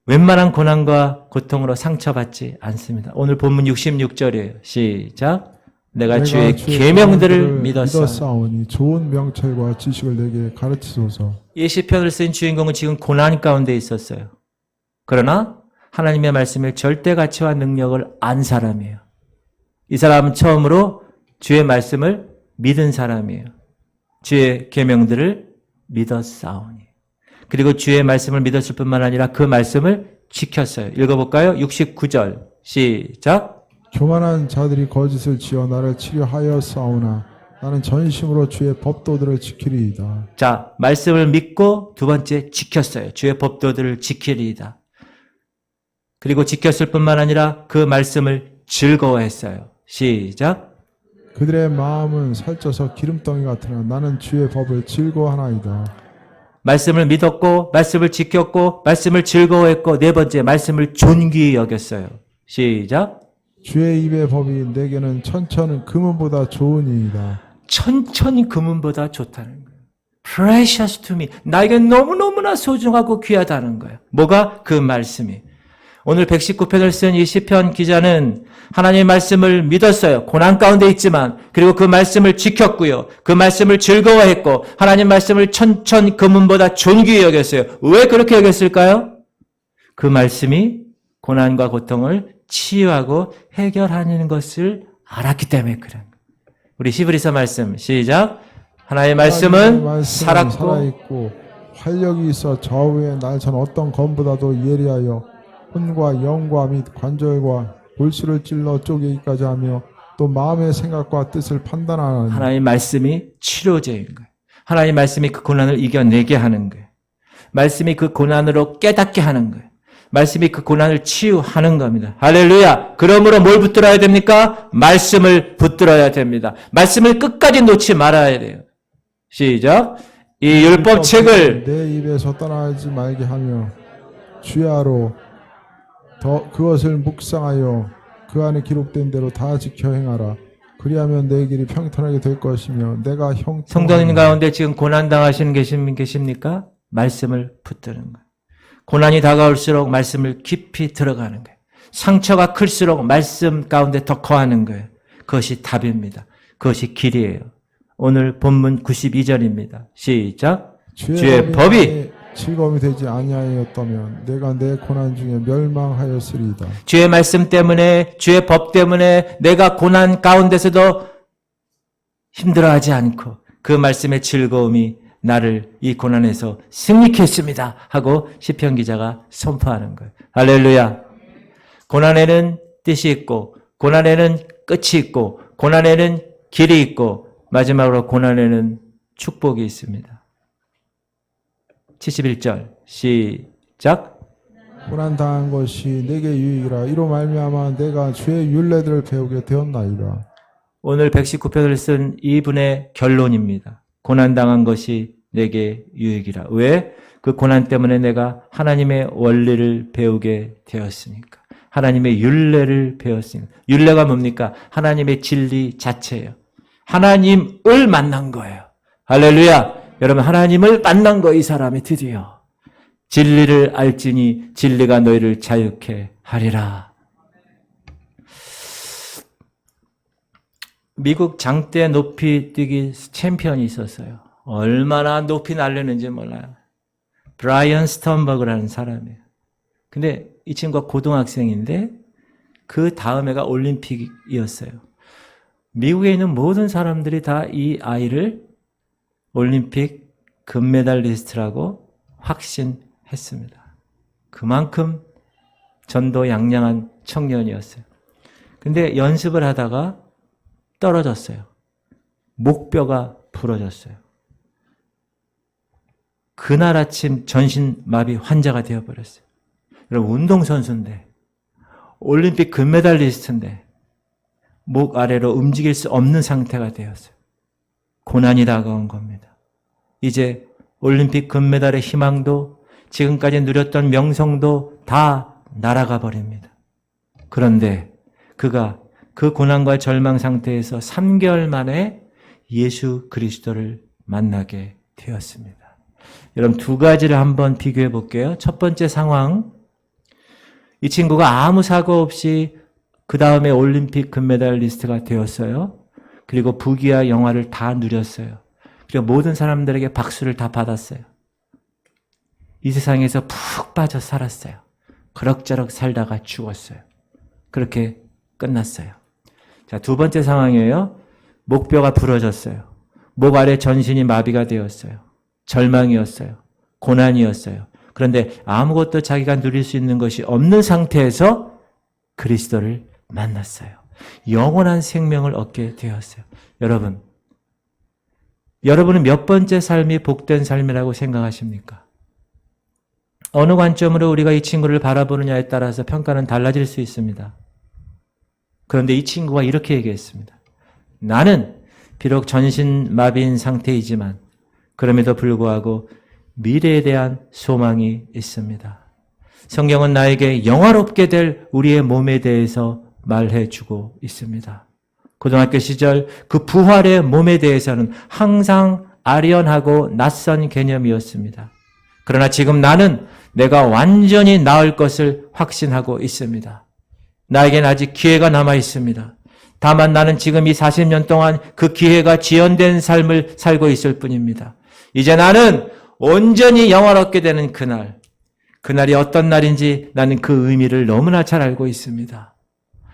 웬만한 고난과 고통으로 상처받지 않습니다. 오늘 본문 66절이에요. 시작. 내가 주의 계명들을 믿었사오니 좋은 명철과 지식을 내게 가르치소서. 이 시편을 쓴 주인공은 지금 고난 가운데 있었어요. 그러나 하나님의 말씀의 절대 가치와 능력을 안 사람이에요. 이 사람은 처음으로 주의 말씀을 믿은 사람이에요. 주의 계명들을 믿었사오니. 그리고 주의 말씀을 믿었을 뿐만 아니라 그 말씀을 지켰어요. 읽어볼까요? 69절 시작. 교만한 자들이 거짓을 지어 나를 치료하였사오나 나는 전심으로 주의 법도들을 지키리이다. 자, 말씀을 믿고 두 번째 지켰어요. 주의 법도들을 지키리이다. 그리고 지켰을 뿐만 아니라 그 말씀을 즐거워했어요. 시작. 그들의 마음은 살쪄서 기름덩이 같으나 나는 주의 법을 즐거워하나이다. 말씀을 믿었고 말씀을 지켰고 말씀을 즐거워했고 네 번째 말씀을 존귀히 여겼어요. 시작. 주의 입의 법이 내게는 천천은 금은보다 좋으니이다. 천천히 금은보다 좋다는 거예요. Precious to me. 나에게 너무너무나 소중하고 귀하다는 거예요. 뭐가? 그 말씀이. 오늘 119편을 쓴 이 시편 기자는 하나님의 말씀을 믿었어요. 고난 가운데 있지만, 그리고 그 말씀을 지켰고요. 그 말씀을 즐거워했고 하나님 말씀을 천천 금은보다 존귀히 여겼어요. 왜 그렇게 여겼을까요? 그 말씀이 고난과 고통을 치유하고 해결하는 것을 알았기 때문에 그런 거예요. 우리 히브리서 말씀 시작. 하나님의 말씀은 살아있고 활력이 있어 좌우에 날선 어떤 검보다도 예리하여 혼과 영과 및 관절과 골수를 찔러 쪼개기까지 하며 또 마음의 생각과 뜻을 판단하는. 하나님의 말씀이 치료제인 거예요. 하나님의 말씀이 그 고난을 이겨내게 하는 거예요. 말씀이 그 고난으로 깨닫게 하는 거예요. 말씀이 그 고난을 치유하는 겁니다. 할렐루야. 그러므로 뭘 붙들어야 됩니까? 말씀을 붙들어야 됩니다. 말씀을 끝까지 놓지 말아야 돼요. 시작. 이 율법책을 내 입에서 떠나지 말게 하며 주야로 그것을 묵상하여 그 안에 기록된 대로 다 지켜 행하라. 그리하면 내 길이 평탄하게 될 것이며 내가 성도님 가운데 지금 고난 당하시는 계십니까? 말씀을 붙드는 거예요. 고난이 다가올수록 말씀을 깊이 들어가는 거예요. 상처가 클수록 말씀 가운데 더 거하는 거예요. 그것이 답입니다. 그것이 길이에요. 오늘 본문 92절입니다. 시작. 주의 법이 즐거움이 되지 아니하였다면 내가 내 고난 중에 멸망하였으리이다. 주의 말씀 때문에, 주의 법 때문에 내가 고난 가운데서도 힘들어하지 않고 그 말씀의 즐거움이 나를 이 고난에서 승리케 했습니다 하고 시편 기자가 선포하는 거예요. 할렐루야. 고난에는 뜻이 있고 고난에는 끝이 있고 고난에는 길이 있고 마지막으로 고난에는 축복이 있습니다. 71절 시작. 고난 당한 것이 내게 유익이라 이로 말미암아 내가 주의 율례들을 배우게 되었나이다. 오늘 119편을 쓴 이분의 결론입니다. 고난 당한 것이 내게 유익이라. 왜? 그 고난 때문에 내가 하나님의 원리를 배우게 되었으니까. 하나님의 율례를 배웠으니까. 율례가 뭡니까? 하나님의 진리 자체예요. 하나님을 만난 거예요. 할렐루야. 여러분 하나님을 만난 거 이 사람이 드디어. 진리를 알지니 진리가 너희를 자유케 하리라. 미국 장대 높이 뛰기 챔피언이 있었어요. 얼마나 높이 날리는지 몰라요. 브라이언 스턴버그라는 사람이에요. 근데 이 친구가 고등학생인데 그 다음 해가 올림픽이었어요. 미국에 있는 모든 사람들이 다 이 아이를 올림픽 금메달리스트라고 확신했습니다. 그만큼 전도 양양한 청년이었어요. 근데 연습을 하다가 떨어졌어요. 목뼈가 부러졌어요. 그날 아침 전신마비 환자가 되어버렸어요. 여러분, 운동선수인데, 올림픽 금메달리스트인데, 목 아래로 움직일 수 없는 상태가 되었어요. 고난이 다가온 겁니다. 이제 올림픽 금메달의 희망도, 지금까지 누렸던 명성도 다 날아가 버립니다. 그런데 그가 그 고난과 절망 상태에서 3개월 만에 예수 그리스도를 만나게 되었습니다. 여러분, 두 가지를 한번 비교해 볼게요. 첫 번째 상황, 이 친구가 아무 사고 없이 그 다음에 올림픽 금메달리스트가 되었어요. 그리고 부귀와 영화를 다 누렸어요. 그리고 모든 사람들에게 박수를 다 받았어요. 이 세상에서 푹 빠져 살았어요. 그럭저럭 살다가 죽었어요. 그렇게 끝났어요. 자, 두 번째 상황이에요. 목뼈가 부러졌어요. 목 아래 전신이 마비가 되었어요. 절망이었어요. 고난이었어요. 그런데 아무것도 자기가 누릴 수 있는 것이 없는 상태에서 그리스도를 만났어요. 영원한 생명을 얻게 되었어요. 여러분은 몇 번째 삶이 복된 삶이라고 생각하십니까? 어느 관점으로 우리가 이 친구를 바라보느냐에 따라서 평가는 달라질 수 있습니다. 그런데 이 친구가 이렇게 얘기했습니다. 나는 비록 전신마비인 상태이지만 그럼에도 불구하고 미래에 대한 소망이 있습니다. 성경은 나에게 영화롭게 될 우리의 몸에 대해서 말해주고 있습니다. 고등학교 시절 그 부활의 몸에 대해서는 항상 아련하고 낯선 개념이었습니다. 그러나 지금 나는 내가 완전히 나을 것을 확신하고 있습니다. 나에겐 아직 기회가 남아 있습니다. 다만 나는 지금 이 40년 동안 그 기회가 지연된 삶을 살고 있을 뿐입니다. 이제 나는 온전히 영화롭게 되는 그날이 어떤 날인지 나는 그 의미를 너무나 잘 알고 있습니다.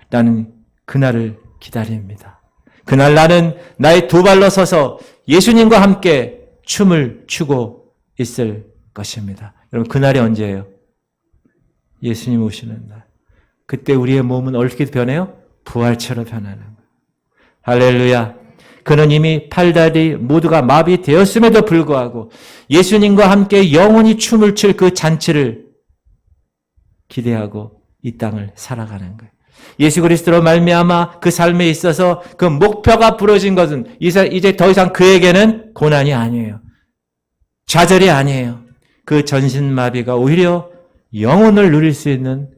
나는 그날을 기다립니다. 그날 나는 나의 두 발로 서서 예수님과 함께 춤을 추고 있을 것입니다. 여러분, 그날이 언제예요? 예수님 오시는 날. 그때 우리의 몸은 어떻게 변해요? 부활체로 변하는 거예요. 할렐루야. 그는 이미 팔다리 모두가 마비되었음에도 불구하고 예수님과 함께 영원히 춤을 출 그 잔치를 기대하고 이 땅을 살아가는 거예요. 예수 그리스도로 말미암아 그 삶에 있어서 그 목표가 부러진 것은 이제 더 이상 그에게는 고난이 아니에요. 좌절이 아니에요. 그 전신마비가 오히려 영혼을 누릴 수 있는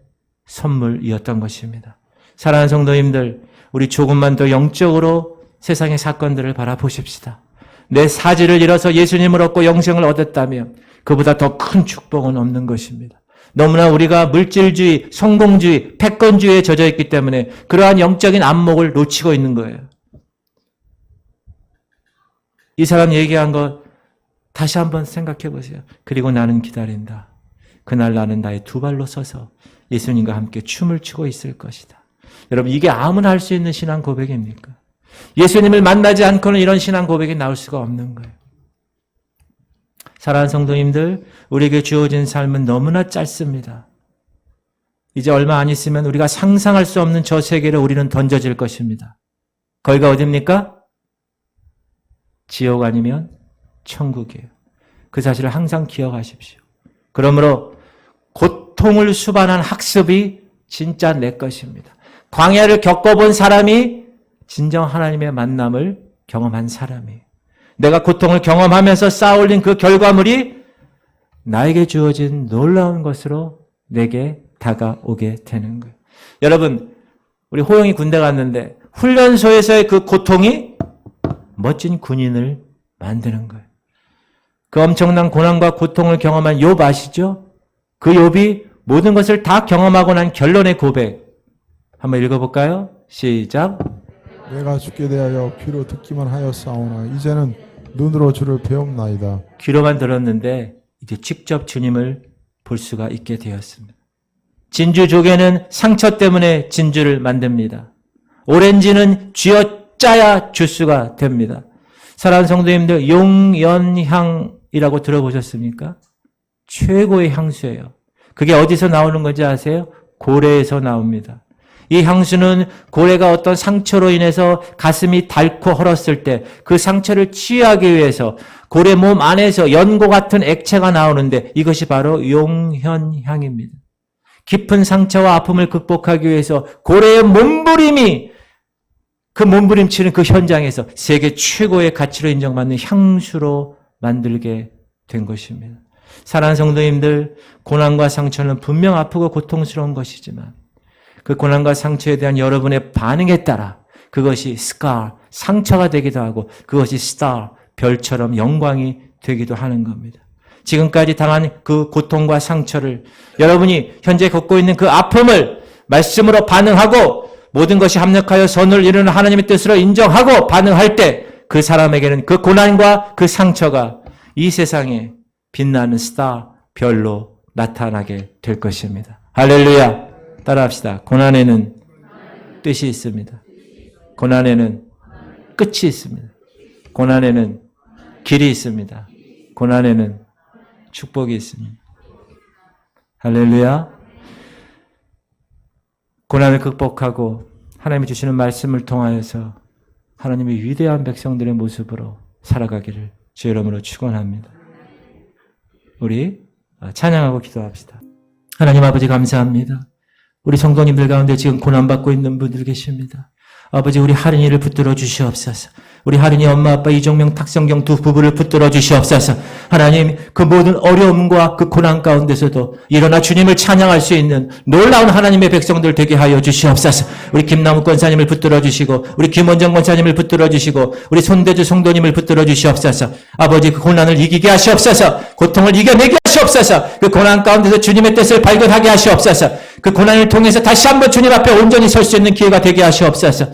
선물이었던 것입니다. 사랑하는 성도님들, 우리 조금만 더 영적으로 세상의 사건들을 바라보십시다. 내 사지를 잃어서 예수님을 얻고 영생을 얻었다면 그보다 더 큰 축복은 없는 것입니다. 너무나 우리가 물질주의, 성공주의, 패권주의에 젖어 있기 때문에 그러한 영적인 안목을 놓치고 있는 거예요. 이 사람 얘기한 것 다시 한번 생각해 보세요. 그리고 나는 기다린다. 그날 나는 나의 두 발로 서서 예수님과 함께 춤을 추고 있을 것이다. 여러분, 이게 아무나 할 수 있는 신앙 고백입니까? 예수님을 만나지 않고는 이런 신앙 고백이 나올 수가 없는 거예요. 사랑하는 성도님들, 우리에게 주어진 삶은 너무나 짧습니다. 이제 얼마 안 있으면 우리가 상상할 수 없는 저 세계로 우리는 던져질 것입니다. 거기가 어디입니까? 지옥 아니면 천국이에요. 그 사실을 항상 기억하십시오. 그러므로 고통을 수반한 학습이 진짜 내 것입니다. 광야를 겪어본 사람이 진정 하나님의 만남을 경험한 사람이에요. 내가 고통을 경험하면서 쌓아올린 그 결과물이 나에게 주어진 놀라운 것으로 내게 다가오게 되는 거예요. 여러분, 우리 호영이 군대 갔는데 훈련소에서의 그 고통이 멋진 군인을 만드는 거예요. 그 엄청난 고난과 고통을 경험한 욥 아시죠? 그 욥이 모든 것을 다 경험하고 난 결론의 고백. 한번 읽어볼까요? 시작. 내가 죽게 대하여 귀로 듣기만 하였사오나 이제는 눈으로 주를 배움나이다. 귀로만 들었는데 이제 직접 주님을 볼 수가 있게 되었습니다. 진주 조개는 상처 때문에 진주를 만듭니다. 오렌지는 쥐어 짜야 주스가 됩니다. 사랑하는 성도님들, 용연향이라고 들어보셨습니까? 최고의 향수예요. 그게 어디서 나오는 건지 아세요? 고래에서 나옵니다. 이 향수는 고래가 어떤 상처로 인해서 가슴이 닳고 헐었을 때 그 상처를 치유하기 위해서 고래 몸 안에서 연고 같은 액체가 나오는데 이것이 바로 용현향입니다. 깊은 상처와 아픔을 극복하기 위해서 고래의 몸부림이 그 몸부림치는 그 현장에서 세계 최고의 가치로 인정받는 향수로 만들게 된 것입니다. 사랑하는 성도님들, 고난과 상처는 분명 아프고 고통스러운 것이지만 그 고난과 상처에 대한 여러분의 반응에 따라 그것이 스카, 상처가 되기도 하고 그것이 스타, 별처럼 영광이 되기도 하는 겁니다. 지금까지 당한 그 고통과 상처를 여러분이 현재 겪고 있는 그 아픔을 말씀으로 반응하고 모든 것이 합력하여 선을 이루는 하나님의 뜻으로 인정하고 반응할 때 그 사람에게는 그 고난과 그 상처가 이 세상에 빛나는 스타, 별로 나타나게 될 것입니다. 할렐루야. 따라합시다. 고난에는 뜻이 있습니다. 고난에는 끝이 있습니다. 고난에는 길이 있습니다. 고난에는 축복이 있습니다. 할렐루야. 고난을 극복하고 하나님이 주시는 말씀을 통하여서 하나님의 위대한 백성들의 모습으로 살아가기를 주의 이름으로 축원합니다. 우리 찬양하고 기도합시다. 하나님 아버지 감사합니다. 우리 성도님들 가운데 지금 고난받고 있는 분들 계십니다. 아버지 우리 할인이를 붙들어 주시옵소서. 우리 할인이 엄마 아빠 이종명 탁성경 두 부부를 붙들어 주시옵소서. 하나님 그 모든 어려움과 그 고난 가운데서도 일어나 주님을 찬양할 수 있는 놀라운 하나님의 백성들 되게 하여 주시옵소서. 우리 김남욱 권사님을 붙들어 주시고 우리 김원정 권사님을 붙들어 주시고 우리 손대주 성도님을 붙들어 주시옵소서. 아버지 그 고난을 이기게 하시옵소서. 고통을 이겨내게 하시옵소서. 그 고난 가운데서 주님의 뜻을 발견하게 하시옵소서. 그 고난을 통해서 다시 한번 주님 앞에 온전히 설 수 있는 기회가 되게 하시옵소서.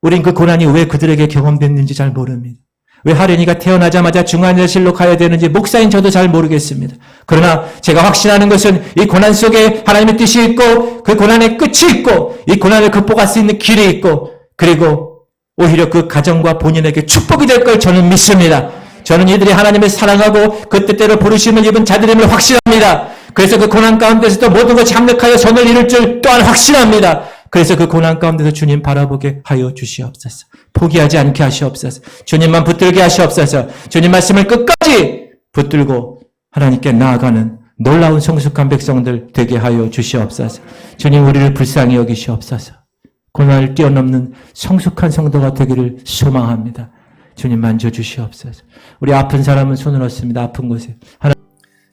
우린 그 고난이 왜 그들에게 경험됐는지 잘 모릅니다. 왜 하련이가 태어나자마자 중환자실로 가야 되는지 목사인 저도 잘 모르겠습니다. 그러나 제가 확신하는 것은 이 고난 속에 하나님의 뜻이 있고 그 고난의 끝이 있고 이 고난을 극복할 수 있는 길이 있고 그리고 오히려 그 가정과 본인에게 축복이 될 걸 저는 믿습니다. 저는 이들이 하나님을 사랑하고 그 뜻대로 부르심을 입은 자들임을 확신합니다. 그래서 그 고난 가운데서도 모든 것이 합력하여 선을 이룰 줄 또한 확신합니다. 그래서 그 고난 가운데서 주님 바라보게 하여 주시옵소서. 포기하지 않게 하시옵소서. 주님만 붙들게 하시옵소서. 주님 말씀을 끝까지 붙들고 하나님께 나아가는 놀라운 성숙한 백성들 되게 하여 주시옵소서. 주님 우리를 불쌍히 여기시옵소서. 고난을 뛰어넘는 성숙한 성도가 되기를 소망합니다. 주님 만져주시옵소서. 우리 아픈 사람은 손을 얻습니다. 아픈 곳에.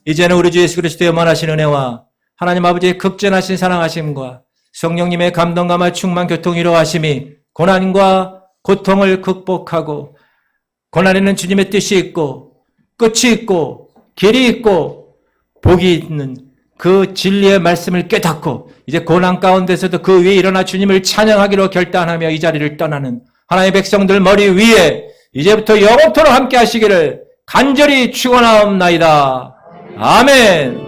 이제는 우리 주 예수 그리스도의 원하신 은혜와 하나님 아버지의 극전하신 사랑하심과 성령님의 감동감화 충만 교통 이루하심이 고난과 고통을 극복하고 고난에는 주님의 뜻이 있고 끝이 있고 길이 있고 복이 있는 그 진리의 말씀을 깨닫고 이제 고난 가운데서도 그 위에 일어나 주님을 찬양하기로 결단하며 이 자리를 떠나는 하나님의 백성들 머리 위에 이제부터 영원토록 함께 하시기를 간절히 축원하옵나이다. 아멘.